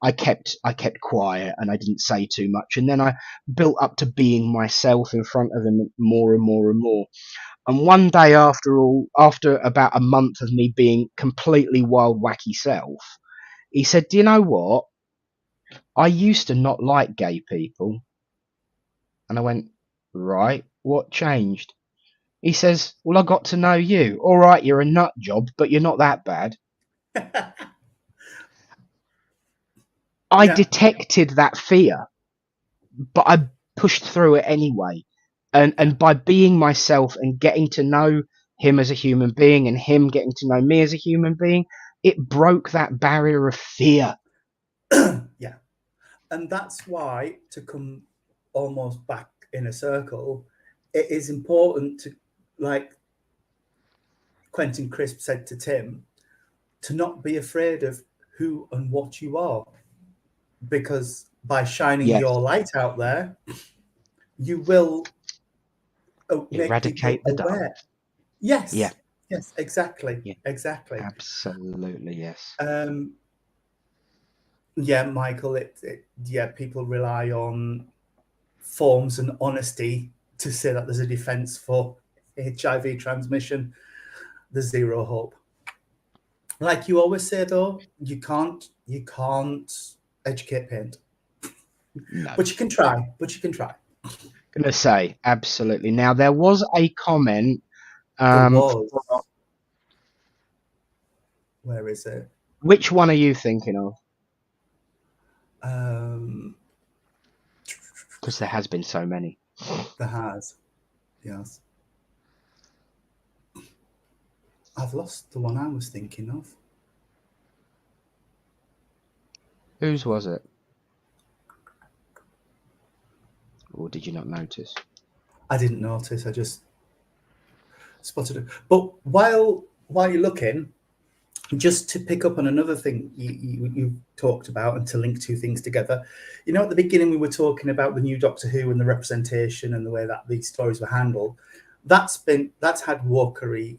I kept quiet and I didn't say too much. And then I built up to being myself in front of him more and more and more. And one day, after about a month of me being completely wild, wacky self, he said, "Do you know what? I used to not like gay people." And I went, "Right, what changed?" He says, "Well, I got to know you. All right, you're a nut job, but you're not that bad." I Yeah. detected that fear, but I pushed through it anyway. And by being myself and getting to know him as a human being and him getting to know me as a human being, it broke that barrier of fear. Yeah. And that's why, to come almost back in a circle, it is important to, like Quentin Crisp said to Tim, to not be afraid of who and what you are. Because by shining Yes, your light out there, you will make people eradicate the aware. darkness. Yeah, Yes, yes, exactly, yeah, exactly. absolutely, yes. Um, yeah, Michael, yeah, people rely on forms and honesty to say that there's a defense for HIV transmission. There's zero hope. Like you always say, though, you can't educate paint, No. but you can try. But you can try. Gonna say absolutely. Now there was a comment. There Um, was. Where is it? which one are you thinking of? Um, Because there has been so many. there has. Yes. I've lost the one I was thinking of. Whose was it? Or did you not notice? I didn't notice. I just spotted it. But while you're looking, just to pick up on another thing you talked about and to link two things together, at the beginning we were talking about the new Doctor Who and the representation and the way that these stories were handled. That's had wokery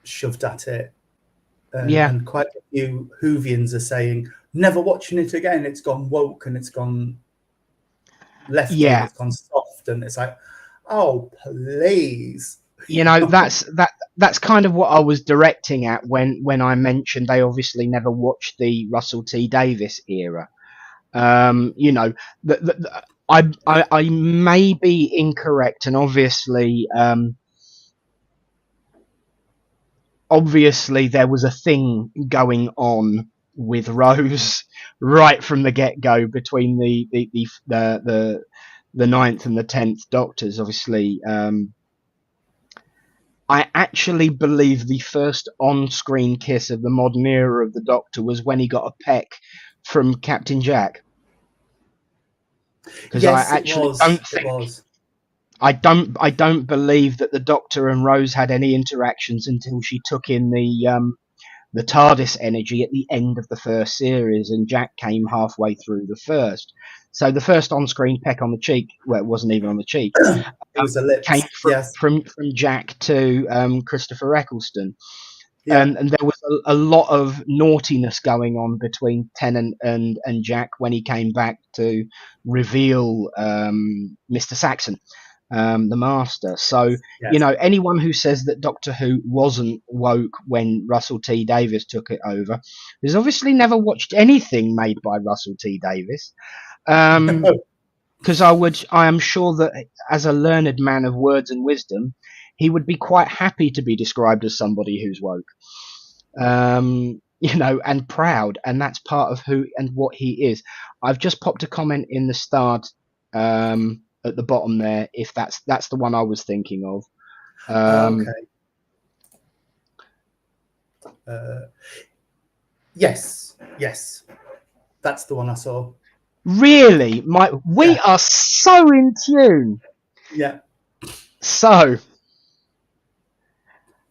shoved at it, Yeah, and quite a few Whovians are saying never watching it again. It's gone woke and it's gone left wing. yeah. It's gone soft, and it's like, oh please. That's kind of what I was directing at when I mentioned they obviously never watched the Russell T Davies era. I may be incorrect, and obviously there was a thing going on with Rose right from the get go between the ninth and the 10th Doctors. Obviously, I actually believe the first on-screen kiss of the modern era of the Doctor was when he got a peck from Captain Jack. Because I Yes, it actually was. don't It think was. I don't believe that the Doctor and Rose had any interactions until she took in the TARDIS energy at the end of the first series, and Jack came halfway through the first. So the first on-screen peck on the cheek, well, it wasn't even on the cheek, It was the came lips. Yes. from Jack to Christopher Eccleston. Yeah. And there was a lot of naughtiness going on between Tennant and Jack when he came back to reveal Mr. Saxon, the Master. So, Yes. anyone who says that Doctor Who wasn't woke when Russell T Davies took it over has obviously never watched anything made by Russell T Davies. Because I am sure that as a learned man of words and wisdom, he would be quite happy to be described as somebody who's woke, and proud, and that's part of who and what he is. I've just popped a comment in the start at the bottom there, if that's the one I was thinking of. Okay. Yes. Yes. That's the one I saw. Really, we Yeah. are so in tune. Yeah. So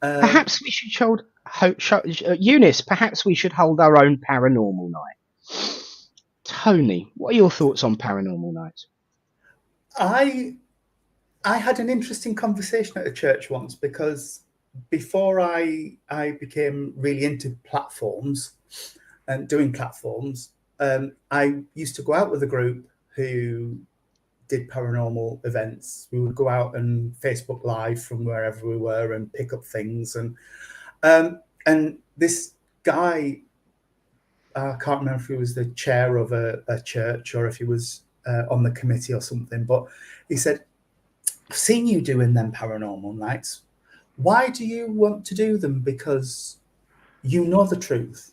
Um, perhaps we should Eunice. Perhaps we should hold our own paranormal night. Tony, what are your thoughts on paranormal nights? I I had an interesting conversation at a church once, because before I became really into platforms and doing platforms, I used to go out with a group who did paranormal events. We would go out and Facebook Live from wherever we were and pick up things. And this guy, I can't remember if he was the chair of a church or if he was on the committee or something, but he said, I've seen you doing them paranormal nights. Why do you want to do them? Because you know the truth.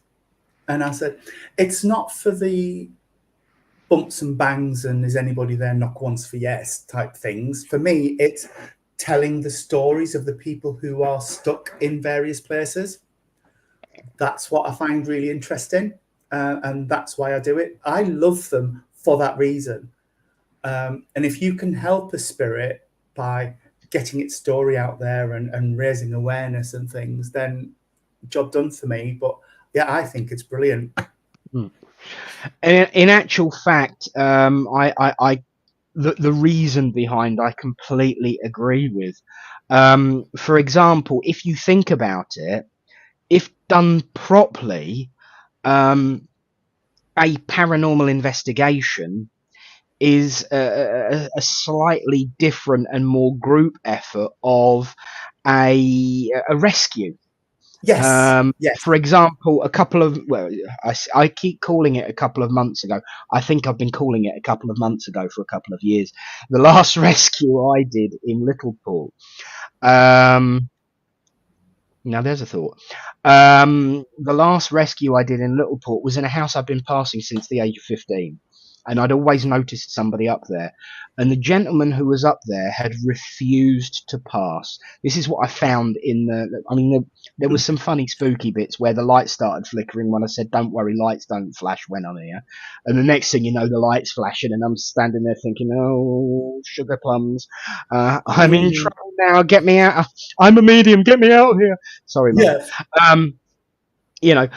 And I said, it's not for the bumps and bangs and is anybody there, knock once for yes type things. For me, it's telling the stories of the people who are stuck in various places. That's what I find really interesting. And that's why I do it. I love them for that reason. And if you can help a spirit by getting its story out there and raising awareness and things, then job done for me. But yeah, I think it's brilliant. In actual fact, the reason behind I completely agree with. For example, if you think about it, if done properly, a paranormal investigation is a slightly different and more group effort of a rescue. Yes. Yes. For example, I keep calling it a couple of months ago. I think I've been calling it a couple of months ago for a couple of years. The last rescue I did in Littleport. Now there's a thought. The last rescue I did in Littleport was in a house I've been passing since the age of 15. And I'd always noticed somebody up there. And the gentleman who was up there had refused to pass. This is what I found there was some funny spooky bits where the lights started flickering when I said, don't worry, lights don't flash when I'm here. And the next thing you know, the light's flashing and I'm standing there thinking, oh, sugar plums. I'm in trouble now. Get me out. I'm a medium. Get me out of here. Sorry, Mum. Yes. You know,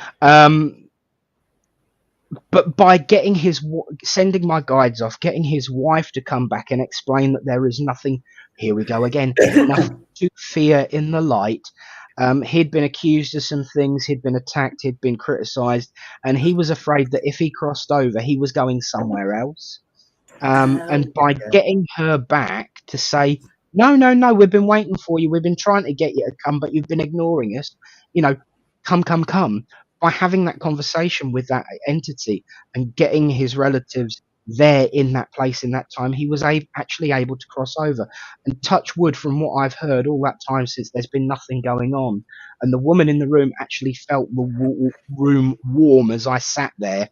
but by sending my guides off, getting his wife to come back and explain that there is nothing, here we go again, nothing to fear in the light. He'd been accused of some things, he'd been attacked, he'd been criticised, and he was afraid that if he crossed over, he was going somewhere else. And by getting her back to say, no, we've been waiting for you, we've been trying to get you to come, but you've been ignoring us, come. By having that conversation with that entity and getting his relatives there in that place in that time, he was actually able to cross over. And touch wood, from what I've heard all that time since, there's been nothing going on. And the woman in the room actually felt the room warm as I sat there,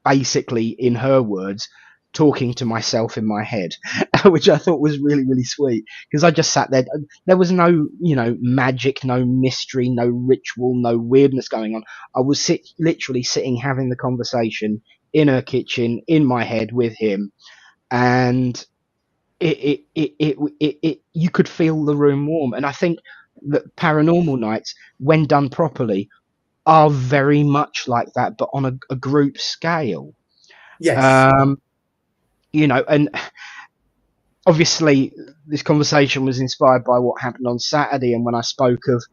basically, in her words, talking to myself in my head, which I thought was really, really sweet, because I just sat there. There was no, magic, no mystery, no ritual, no weirdness going on. I was literally sitting having the conversation in her kitchen in my head with him, and you could feel the room warm. And I think that paranormal nights, when done properly, are very much like that, but on a group scale. Yes. And obviously this conversation was inspired by what happened on Saturday, and when I spoke of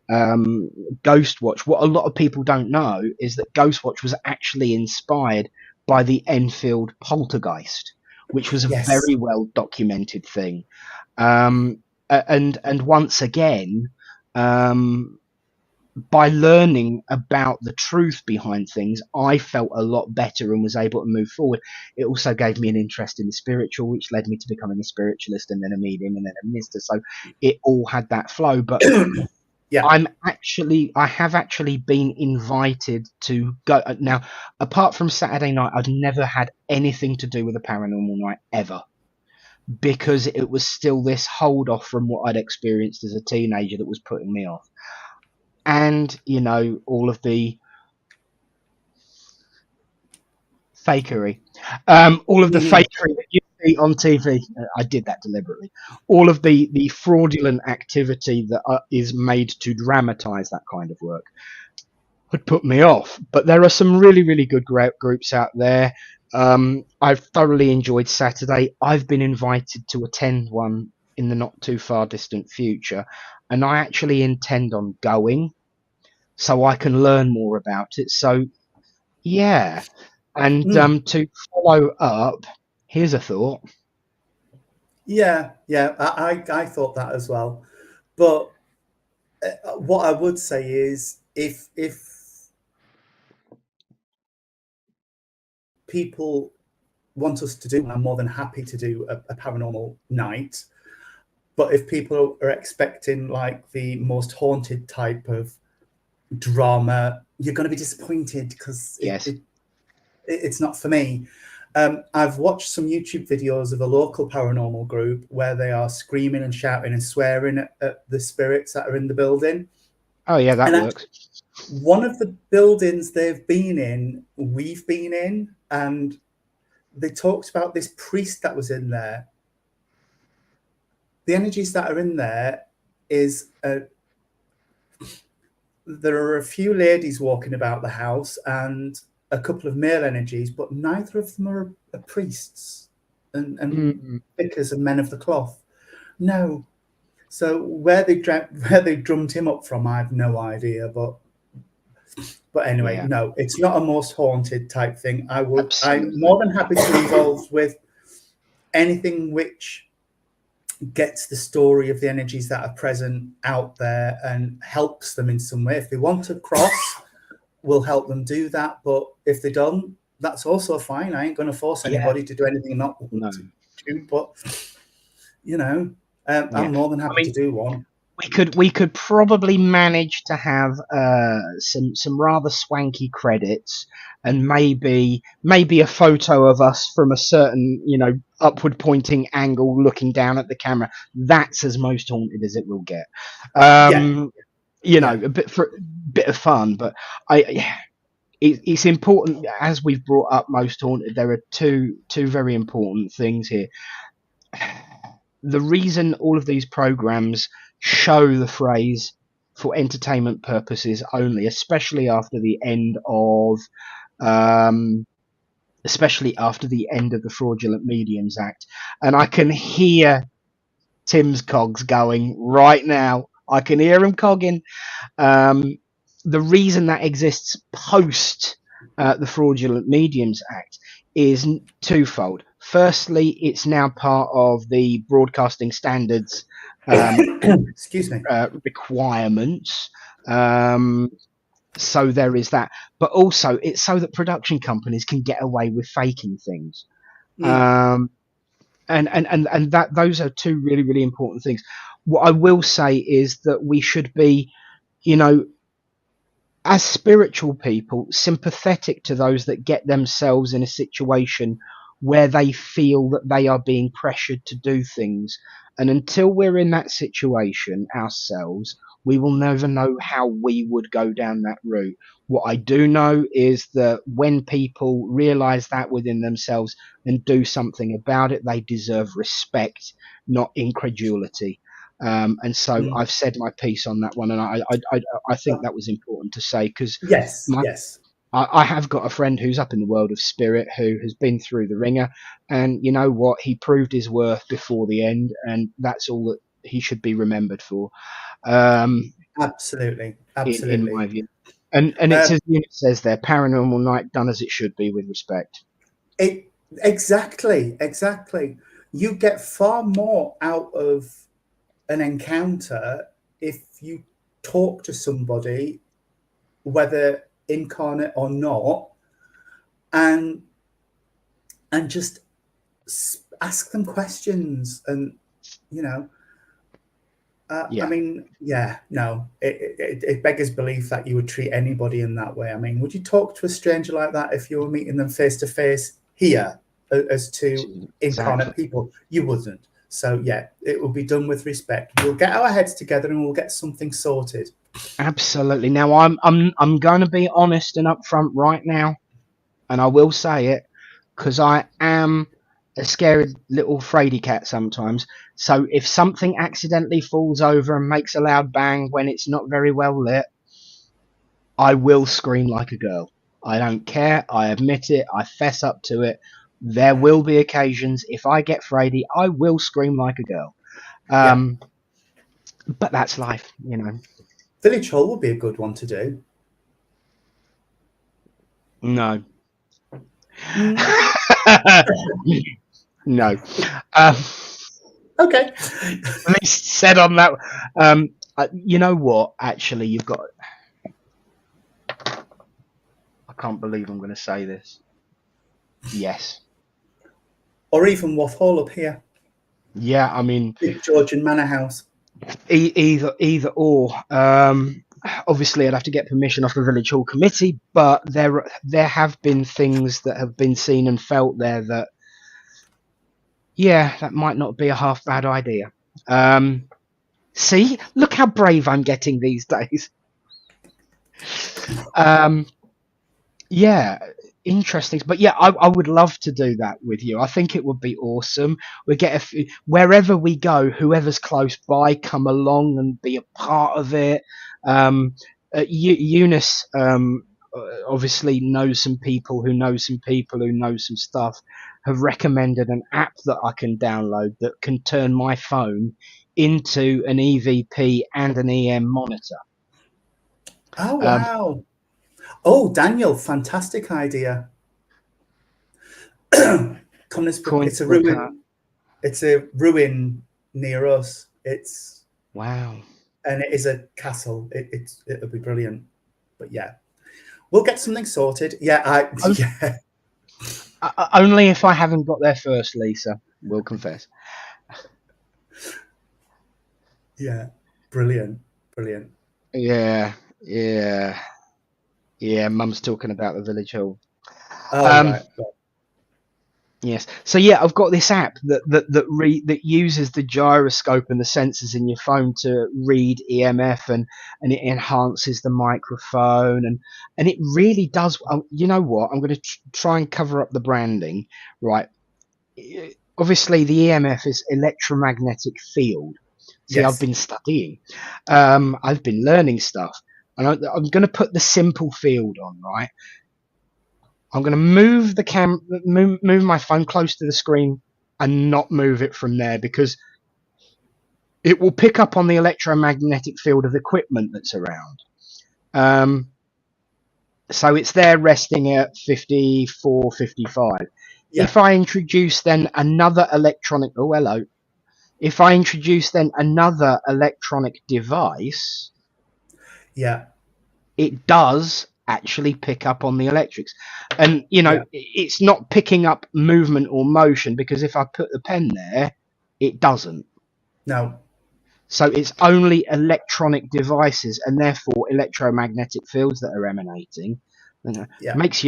Ghostwatch, what a lot of people don't know is that Ghostwatch was actually inspired by the Enfield poltergeist, which was a very well documented thing. And once again, by learning about the truth behind things, I felt a lot better and was able to move forward. It also gave me an interest in the spiritual, which led me to becoming a spiritualist and then a medium and then a minister. So it all had that flow. But yeah, I have actually been invited to go. Now, apart from Saturday night, I've never had anything to do with a paranormal night ever, because it was still this hold off from what I'd experienced as a teenager that was putting me off. And, all of the fakery. All of the fakery that you see on TV. I did that deliberately. All of the fraudulent activity that is made to dramatise that kind of work would put me off. But there are some really, really good groups out there. I've thoroughly enjoyed Saturday. I've been invited to attend one in the not too far distant future, and I actually intend on going so I can learn more about it. So yeah, and to follow up, here's a thought. Yeah, yeah, I thought that as well. But what I would say is, if people want us to do, I'm more than happy to do a paranormal night. But if people are expecting like the most haunted type of drama, you're going to be disappointed because Yes. it's not for me. I've watched some YouTube videos of a local paranormal group where they are screaming and shouting and swearing at the spirits that are in the building. Oh yeah, that And works. one of the buildings they've been in, we've been in, and they talked about this priest that was in there. The energies that are in there is there are a few ladies walking about the house and a couple of male energies, but neither of them are priests and vicars and men of the cloth. No. So where they drummed him up from, I have no idea. But anyway, Yeah, no, it's not a most haunted type thing. I'm absolutely. more than happy to be involved with anything which gets the story of the energies that are present out there and helps them in some way. If they want to cross, we'll help them do that. But if they don't, that's also fine. I ain't going to force anybody to do anything not to do. But I'm more than happy to do one. We could probably manage to have some rather swanky credits, and maybe a photo of us from a certain upward pointing angle looking down at the camera. That's as most haunted as it will get. A bit of fun, but it's important, as we've brought up most haunted. There are two very important things here. The reason all of these programs show the phrase "for entertainment purposes only," especially after the end of the Fraudulent Mediums Act, and I can hear Tim's cogs going right now. I can hear him cogging. The reason that exists post the Fraudulent Mediums Act is twofold. Firstly, it's now part of the broadcasting standards excuse me, requirements. So there is that, but also it's so that production companies can get away with faking things. And that those are two really, really important things. What I will say is that we should be, as spiritual people, sympathetic to those that get themselves in a situation where they feel that they are being pressured to do things. And until we're in that situation ourselves, we will never know how we would go down that route. What I do know is that when people realize that within themselves and do something about it, they deserve respect, not incredulity. And so I've said my piece on that one, and I think that was important to say, because yes, I have got a friend who's up in the world of spirit who has been through the ringer, and you know what? He proved his worth before the end, and that's all that he should be remembered for. Absolutely. In my view, and it's as Unit says there, paranormal night done as it should be, with respect. Exactly. You get far more out of an encounter if you talk to somebody, whether incarnate or not, and just ask them questions. And I mean, it beggars belief that you would treat anybody in that way. I mean, would you talk to a stranger like that if you were meeting them face to face here as two incarnate people? You wouldn't. So yeah, it will be done with respect. We'll get our heads together and we'll get something sorted. Absolutely. Now I'm going to be honest and upfront right now, and I will say it because I am a scared little fraidy cat sometimes. So if something accidentally falls over and makes a loud bang when it's not very well lit, I will scream like a girl. I don't care. I admit it. I fess up to it. There will be occasions, if I get fraidy, I will scream like a girl. Yeah. But that's life, you know. Village Hall would be a good one to do. No. Mm, No. Um, okay. least said on that. You know what? Actually, you've got. I can't believe I'm going to say this. Yes. Or even Wath Hall up here, Yeah. I mean, Big Georgian Manor House. either or. Obviously, I'd have to get permission off the village hall committee, but there have been things that have been seen and felt there that, yeah, that might not be a half bad idea. See, look how brave I'm getting these days. Yeah, interesting. But yeah, I would love to do that with you. I think it would be awesome. We get wherever we go, whoever's close by, come along and be a part of it. Eunice obviously knows some people who know some people who know some stuff. Have recommended an app that I can download that can turn my phone into an EVP and an EM monitor. Oh, Um, wow. Oh, Daniel, fantastic idea. Connesbrook, coin it's a Brooker. ruin. It's a ruin near us. Wow. And it is a castle. It'll be brilliant. But yeah, we'll get something sorted. Yeah, Oh, yeah, only if I haven't got there first, Lisa. Will confess. yeah, brilliant, brilliant. Yeah, yeah, yeah. Mum's talking about the village hall. Oh, Um, right. Right. yes. So yeah, I've got this app that uses the gyroscope and the sensors in your phone to read EMF, and it enhances the microphone, and it really does. You know what? I'm going to try and cover up the branding, right? Obviously, the EMF is electromagnetic field. See, I've Yes. been studying. I've been learning stuff. And I'm going to put the simple field on, right? I'm going to move the move my phone close to the screen and not move it from there because it will pick up on the electromagnetic field of equipment that's around. Um, so it's there resting at 54, 55. Yeah. If I introduce then another electronic, oh, hello. If I introduce then another electronic device, Yeah. it does actually pick up on the electrics. And, you know, Yeah. it's not picking up movement or motion because if I put the pen there, it doesn't. No. So it's only electronic devices and therefore electromagnetic fields that are emanating. You know, Yeah. makes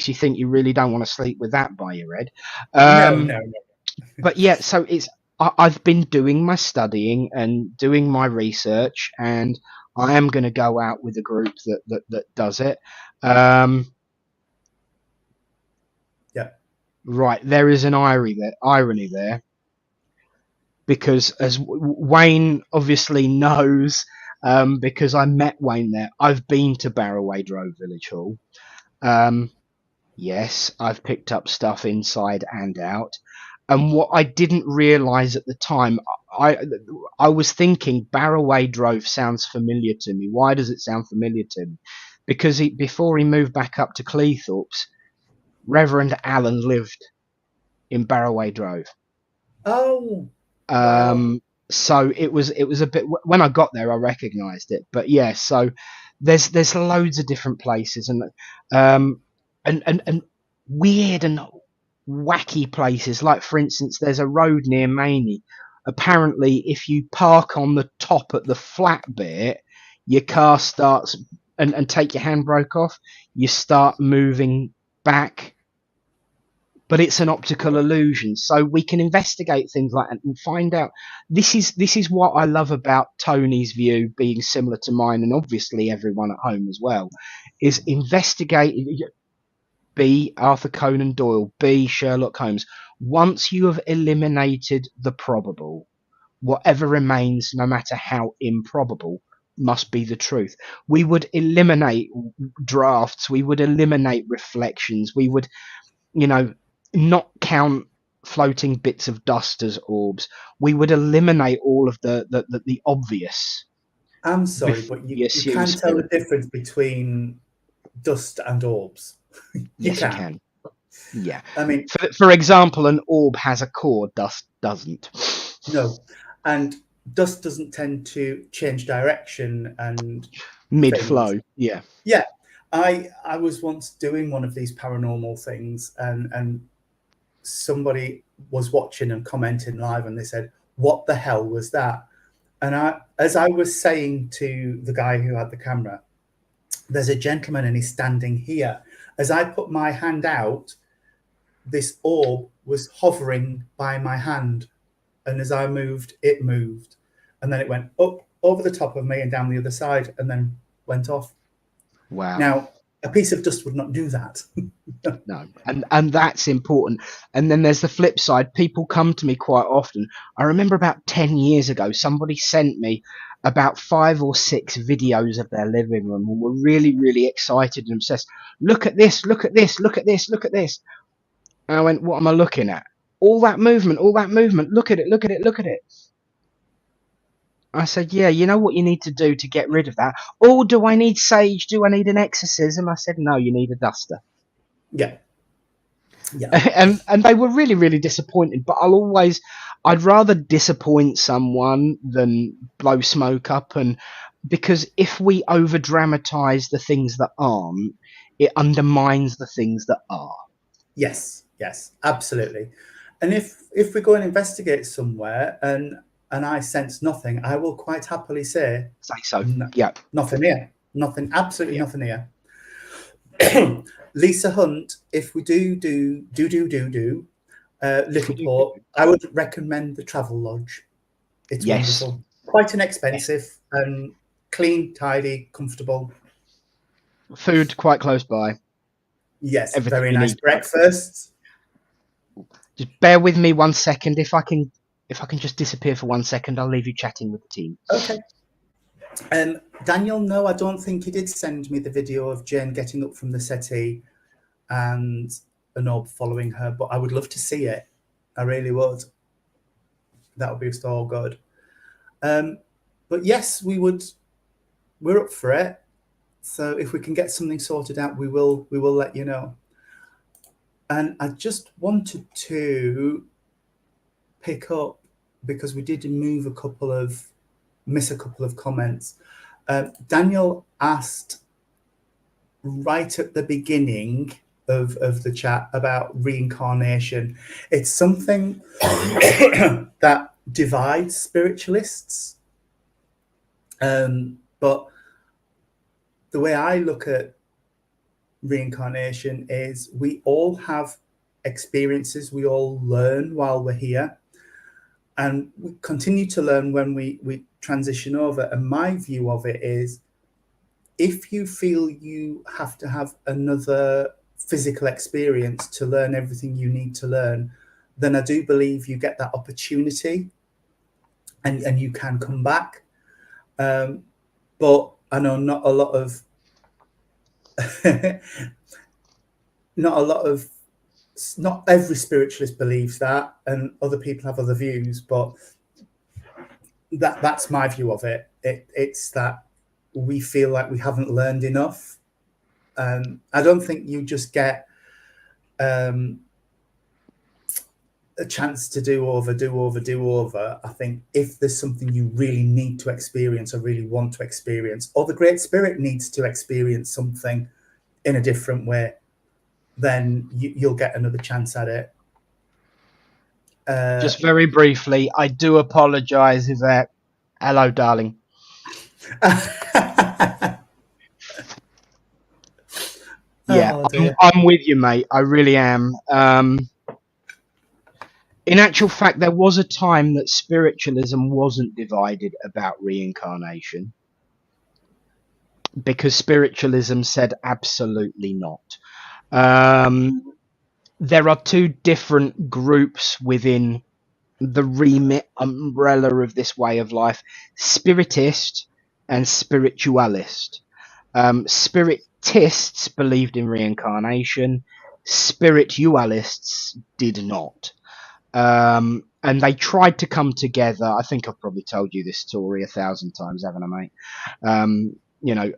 you think you really don't want to sleep with that by your head. No. No. No. But yeah, so I've been doing my studying and doing my research, and I am going to go out with a group that does it. Yeah. Right, there is an irony there, because as Wayne obviously knows, because I met Wayne there. I've been to Barroway Drove Village Hall. Yes, I've picked up stuff inside and out. And what I didn't realise at the time, I I was thinking Barroway Drove sounds familiar to me. Why does it sound familiar to me? Because before he moved back up to Cleethorpes, Reverend Allen lived in Barroway Drove. Oh, wow. Um, so it was a bit, when I got there, I recognised it. But yeah, so there's loads of different places, um, and weird and wacky places. Like for instance, there's a road near Maney. Apparently, if you park on the top at the flat bit, your car starts and take your handbrake off, you start moving back, but it's an optical illusion. So we can investigate things like that and find out. This is what I love about Tony's view being similar to mine, and obviously everyone at home as well, is investigate. B. Arthur Conan Doyle, B. Sherlock Holmes. Once you have eliminated the probable, whatever remains, no matter how improbable, must be the truth. We would eliminate drafts. We would eliminate reflections. We would, you know, not count floating bits of dust as orbs, we would eliminate all of the obvious I'm sorry, before but we you assume can tell the spirit. difference between dust and orbs. You Yes, you can. can. Yeah. I mean, For example, an orb has a core, dust doesn't. no. And dust doesn't tend to change direction and Mid things. flow. Yeah. Yeah. I was once doing one of these paranormal things, and somebody was watching and commenting live, and they said, "What the hell was that?" And as I was saying to the guy who had the camera, there's a gentleman and he's standing here. As I put my hand out, this orb was hovering by my hand. And as I moved, it moved. And then it went up over the top of me and down the other side and then went off. Wow. Now, a piece of dust would not do that. No, and that's important. And then there's the flip side. People come to me quite often. I remember about 10 years ago, somebody sent me about 5 or 6 videos of their living room and were really, really excited and obsessed. Look at this, look at this, look at this, look at this. And I went, what am I looking at? All that movement, all that movement. Look at it, look at it, look at it. I said, yeah, you know what you need to do to get rid of that? Oh, do I need sage? Do I need an exorcism? I said, no, you need a duster. Yeah. Yeah. And they were really, really disappointed. But I'd rather disappoint someone than blow smoke up. And because if we over dramatize the things that aren't, it undermines the things that are. Yes, yes, absolutely. And if we go and investigate somewhere and I sense nothing, I will quite happily say, Say so. no, Yeah. nothing here. Nothing, absolutely Yeah. nothing here. Lisa Hunt, if we do Littleport, I would recommend the Travel Lodge. It's Yes. wonderful. Quite inexpensive and clean, tidy, comfortable. Food quite close by. Yes, Everything very you nice need. breakfasts. Just bear with me 1 second. If I can just disappear for 1 second, I'll leave you chatting with the team. Okay. Daniel, no, I don't think he did send me the video of Jane getting up from the settee and an orb following her, but I would love to see it. I really would. That would be so good. But yes, we're up for it. So if we can get something sorted out, we will let you know. And I just wanted to pick up, because we did miss a couple of comments. Daniel asked right at the beginning of the chat about reincarnation. It's something that divides spiritualists. But the way I look at reincarnation is we all have experiences, we all learn while we're here, and we continue to learn when we transition over. And my view of it is, if you feel you have to have another physical experience to learn everything you need to learn, then I do believe you get that opportunity and you can come back. But I know not every spiritualist believes that, and other people have other views, but that's my view of it. It's that we feel like we haven't learned enough. I don't think you just get a chance to do over. I think if there's something you really need to experience or really want to experience, or the Great Spirit needs to experience something in a different way, then you'll get another chance at it. Just very briefly, I do apologise, Yvette. Hello, darling. Yeah, oh, I'm with you, mate. I really am. In actual fact, there was a time that spiritualism wasn't divided about reincarnation, because spiritualism said absolutely not. There are two different groups within the remit umbrella of this way of life: spiritist and spiritualist. Spiritists believed in reincarnation, spiritualists did not. And they tried to come together. I think I've probably told you this story 1,000 times, haven't I, mate? You know,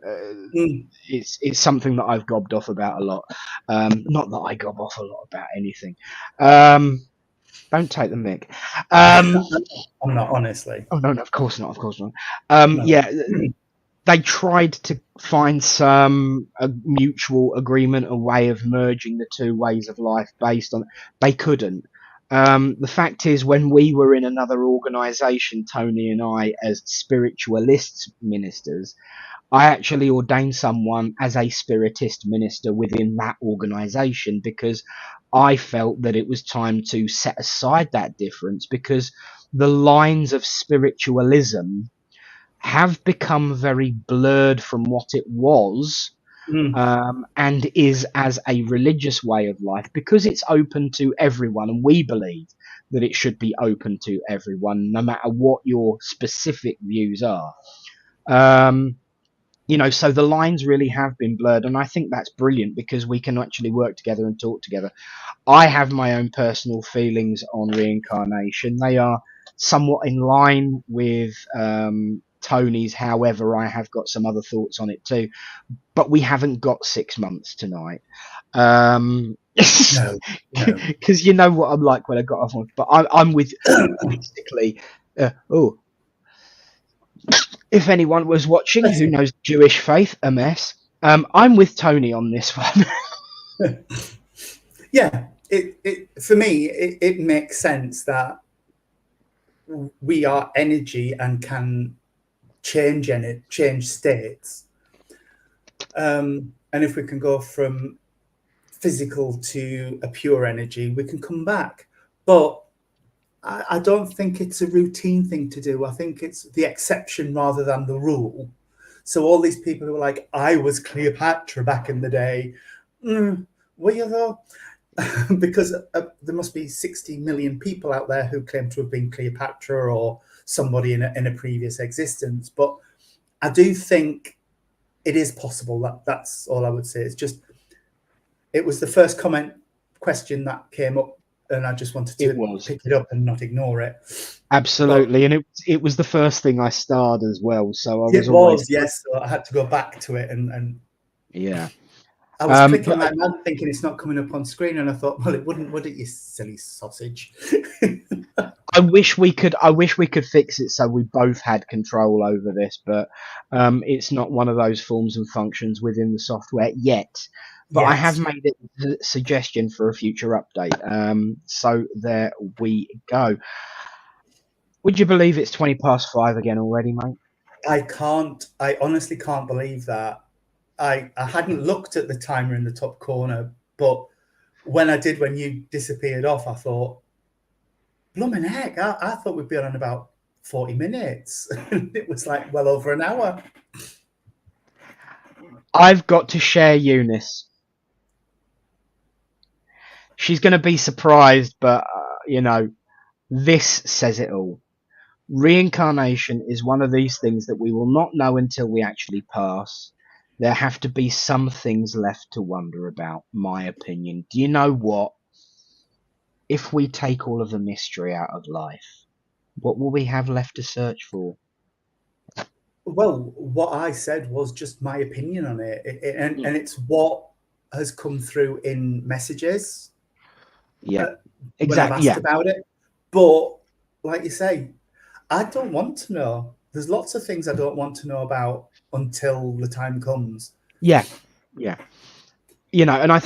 Mm. it's something that I've gobbed off about a lot. Not that I gob off a lot about anything. Don't take the mick. Um, I'm not, honestly. oh no, no, of course not, of course not. No. Yeah, they tried to find some mutual agreement, a way of merging the two ways of life based on. They couldn't. The fact is, when we were in another organisation, Tony and I, as spiritualist ministers, I actually ordained someone as a spiritist minister within that organisation because I felt that it was time to set aside that difference because the lines of spiritualism have become very blurred from what it was, Mm. and is as a religious way of life because it's open to everyone, and we believe that it should be open to everyone, no matter what your specific views are. Um, so the lines really have been blurred, and I think that's brilliant because we can actually work together and talk together. I have my own personal feelings on reincarnation. They are somewhat in line with Tony's. However, I have got some other thoughts on it too. But we haven't got 6 months tonight. Because No, no. you know what I'm like when I got off on. But I'm with basically. If anyone was watching Bless who you. knows Jewish faith, a mess. I'm with Tony on this one. Yeah, for me, it makes sense that we are energy and can change states. And if we can go from physical to a pure energy, we can come back. But I don't think it's a routine thing to do. I think it's the exception rather than the rule. So all these people who are like, I was Cleopatra back in the day, were you though? Because there must be 60 million people out there who claim to have been Cleopatra or somebody in a previous existence. But I do think it is possible. That's all I would say. It's just, it was the first question that came up, and I just wanted It to was pick it up and not ignore it. But absolutely, and it was the first thing I starred as well. So I was it always was, yes. So I had to go back to it, and yeah. I was clicking But my mouse thinking it's not coming up on screen, and I thought, well, it wouldn't, would it, you silly sausage? I wish we could. I wish we could fix it so we both had control over this, but it's not one of those forms and functions within the software yet. But I have Yet. made it a suggestion for a future update. So there we go. Would you believe it's 5:20 again already, mate? I honestly can't believe that. I hadn't looked at the timer in the top corner, but when I did, when you disappeared off, I thought, blooming heck, I thought we'd be on about 40 minutes. It was like well over an hour. I've got to share Eunice. She's going to be surprised, but this says it all. Reincarnation is one of these things that we will not know until we actually pass. There have to be some things left to wonder about, my opinion. Do you know what? If we take all of the mystery out of life, what will we have left to search for? Well, what I said was just my opinion on it, and it's what has come through in messages Yeah, when I've exactly. asked Yeah, about it. But like you say, I don't want to know. There's lots of things I don't want to know about until the time comes. yeah, yeah. And I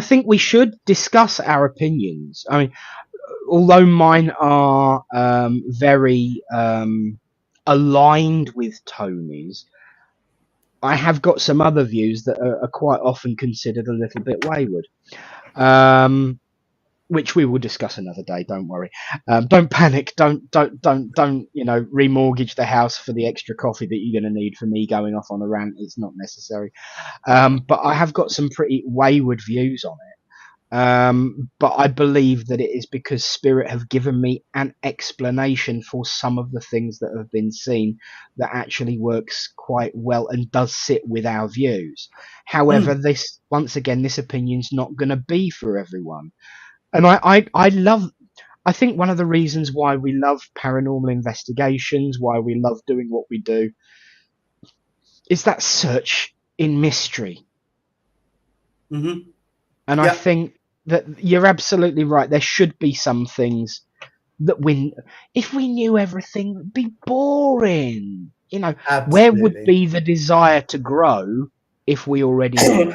think we should discuss our opinions. I mean, although mine are very aligned with Tony's, I have got some other views that are quite often considered a little bit wayward, which we will discuss another day. Don't worry. Don't panic. Don't remortgage the house for the extra coffee that you're going to need for me going off on a rant. It's not necessary. But I have got some pretty wayward views on it. But I believe that it is because Spirit have given me an explanation for some of the things that have been seen that actually works quite well and does sit with our views. However, Mm. this once again, this opinion's not going to be for everyone, and I I think one of the reasons why we love paranormal investigations, why we love doing what we do, is that search in mystery. Mm-hmm. And I Yeah, think that you're absolutely right. There should be some things that if we knew everything, it'd be boring. You know, where would absolutely. be the desire to grow if we already knew?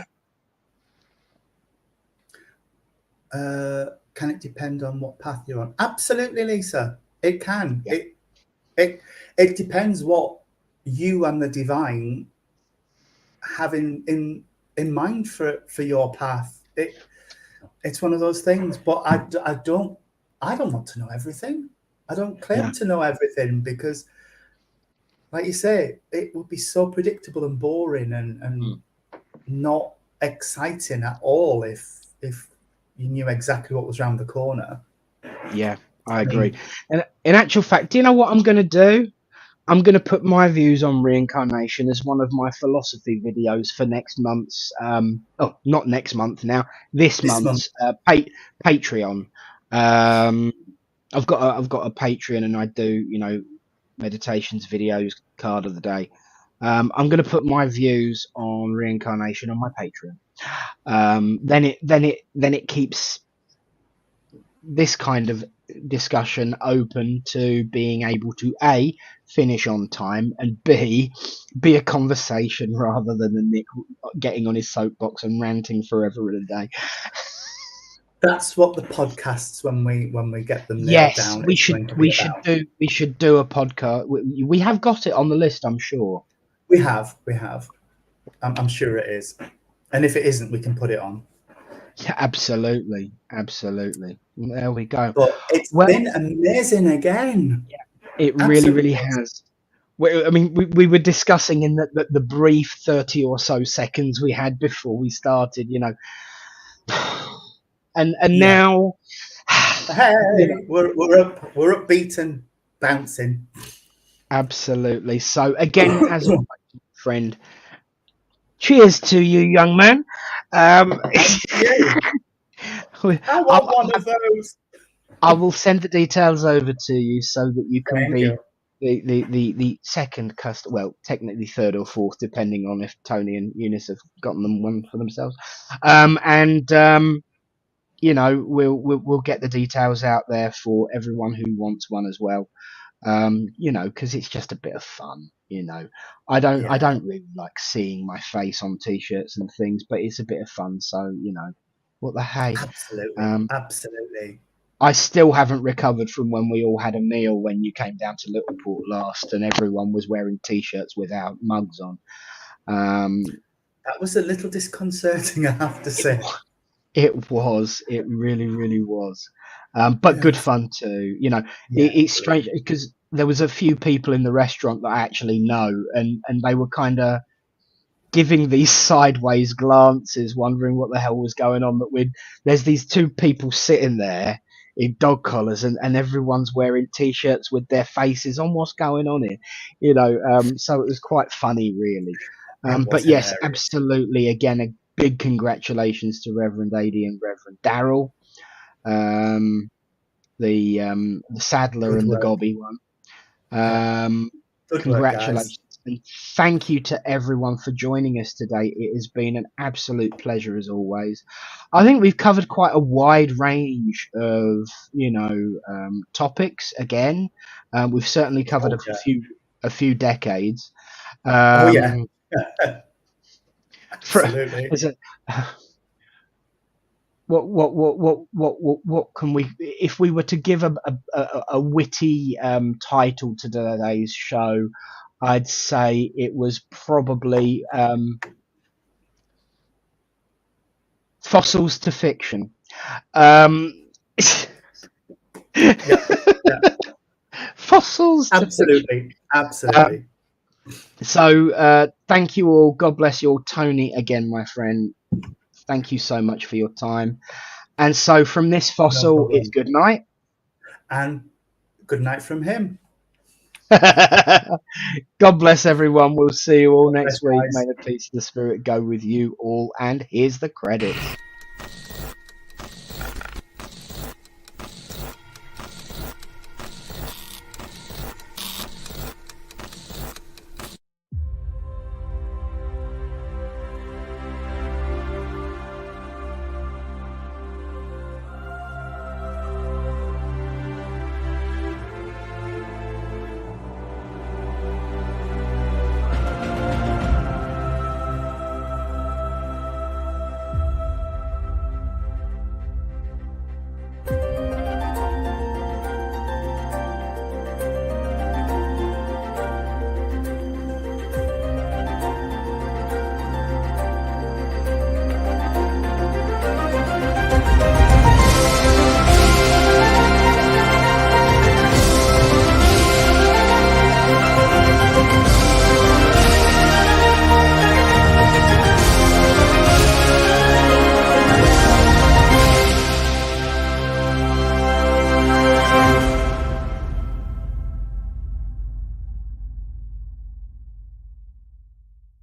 Can it depend on what path you're on? Absolutely, Lisa. It can. Yeah, It depends what you and the divine have in mind for your path. It's one of those things. But I don't want to know everything. I don't claim yeah, to know everything because, like you say, it would be so predictable and boring and not exciting at all if you knew exactly what was around the corner. yeah. I I agree. mean, And in actual fact, do you know what I'm going to do? I'm going to put my views on reincarnation as one of my philosophy videos for next month's, not next month now, this this month, month's Patreon. Um, I've got a Patreon and I do, meditations, videos, card of the day. I'm going to put my views on reincarnation on my Patreon. Then it keeps this kind of discussion open to being able to A, finish on time, and B, be a conversation rather than a Nick getting on his soapbox and ranting forever in a day. that's what the podcasts when we get them nailed Yes, down is going to be about. we should do a podcast. We have got it on the list, I'm sure. We have. I'm sure it is, and if it isn't, we can put it on. Yeah, absolutely, absolutely. There we go. But it's Well, been amazing again. it really, Absolutely really amazing. has. I mean, we were discussing in the brief 30 or so seconds we had before we started, and Yeah. now, Hey, we're upbeat and bouncing. absolutely. So again, as always, friend, cheers to you, young man. Yeah, I want one of those. I will send the details over to you so that you can Thank be you. the second customer, well, technically third or fourth, depending on if Tony and Eunice have gotten them one for themselves. We'll get the details out there for everyone who wants one as well. Because it's just a bit of fun. I Yeah, don't really like seeing my face on t-shirts and things, but it's a bit of fun. So what the hey. absolutely, Um, absolutely. I still haven't recovered from when we all had a meal when you came down to Littleport last, and everyone was wearing t-shirts without mugs on. Um, That was a little disconcerting, I have to say. it really, really was. But good Yes. fun too. Yeah. It's strange because there was a few people in the restaurant that I actually know, and they were kind of giving these sideways glances, wondering what the hell was going on. There's these two people sitting there in dog collars, and everyone's wearing t-shirts with their faces on. What's going on here? So it was quite funny, really. It But was yes, hilarious. absolutely. Again, a big congratulations to Reverend Adi and Reverend Daryl, um, the Sadler Good and the work. Gobby one. Yeah. Um, Good work, guys. Congratulations and thank you to everyone for joining us today. It has been an absolute pleasure as always. I think we've covered quite a wide range of topics. Again, we've certainly covered Oh, yeah. a few decades. Oh, yeah. Um, for, Absolutely. as a, what can we, if we were to give a witty title to today's show, I'd say it was probably fossils to fiction. Um, Yeah. Yeah. Fossils to fiction. Absolutely. Absolutely. So thank you all. God bless you all. Tony, again, my friend, thank you so much for your time. And so from this No fossil, it's problem. good night. And good night from him. God bless everyone. We'll see you all God bless, next week. May guys. the peace of the spirit go with you all. And here's the credits.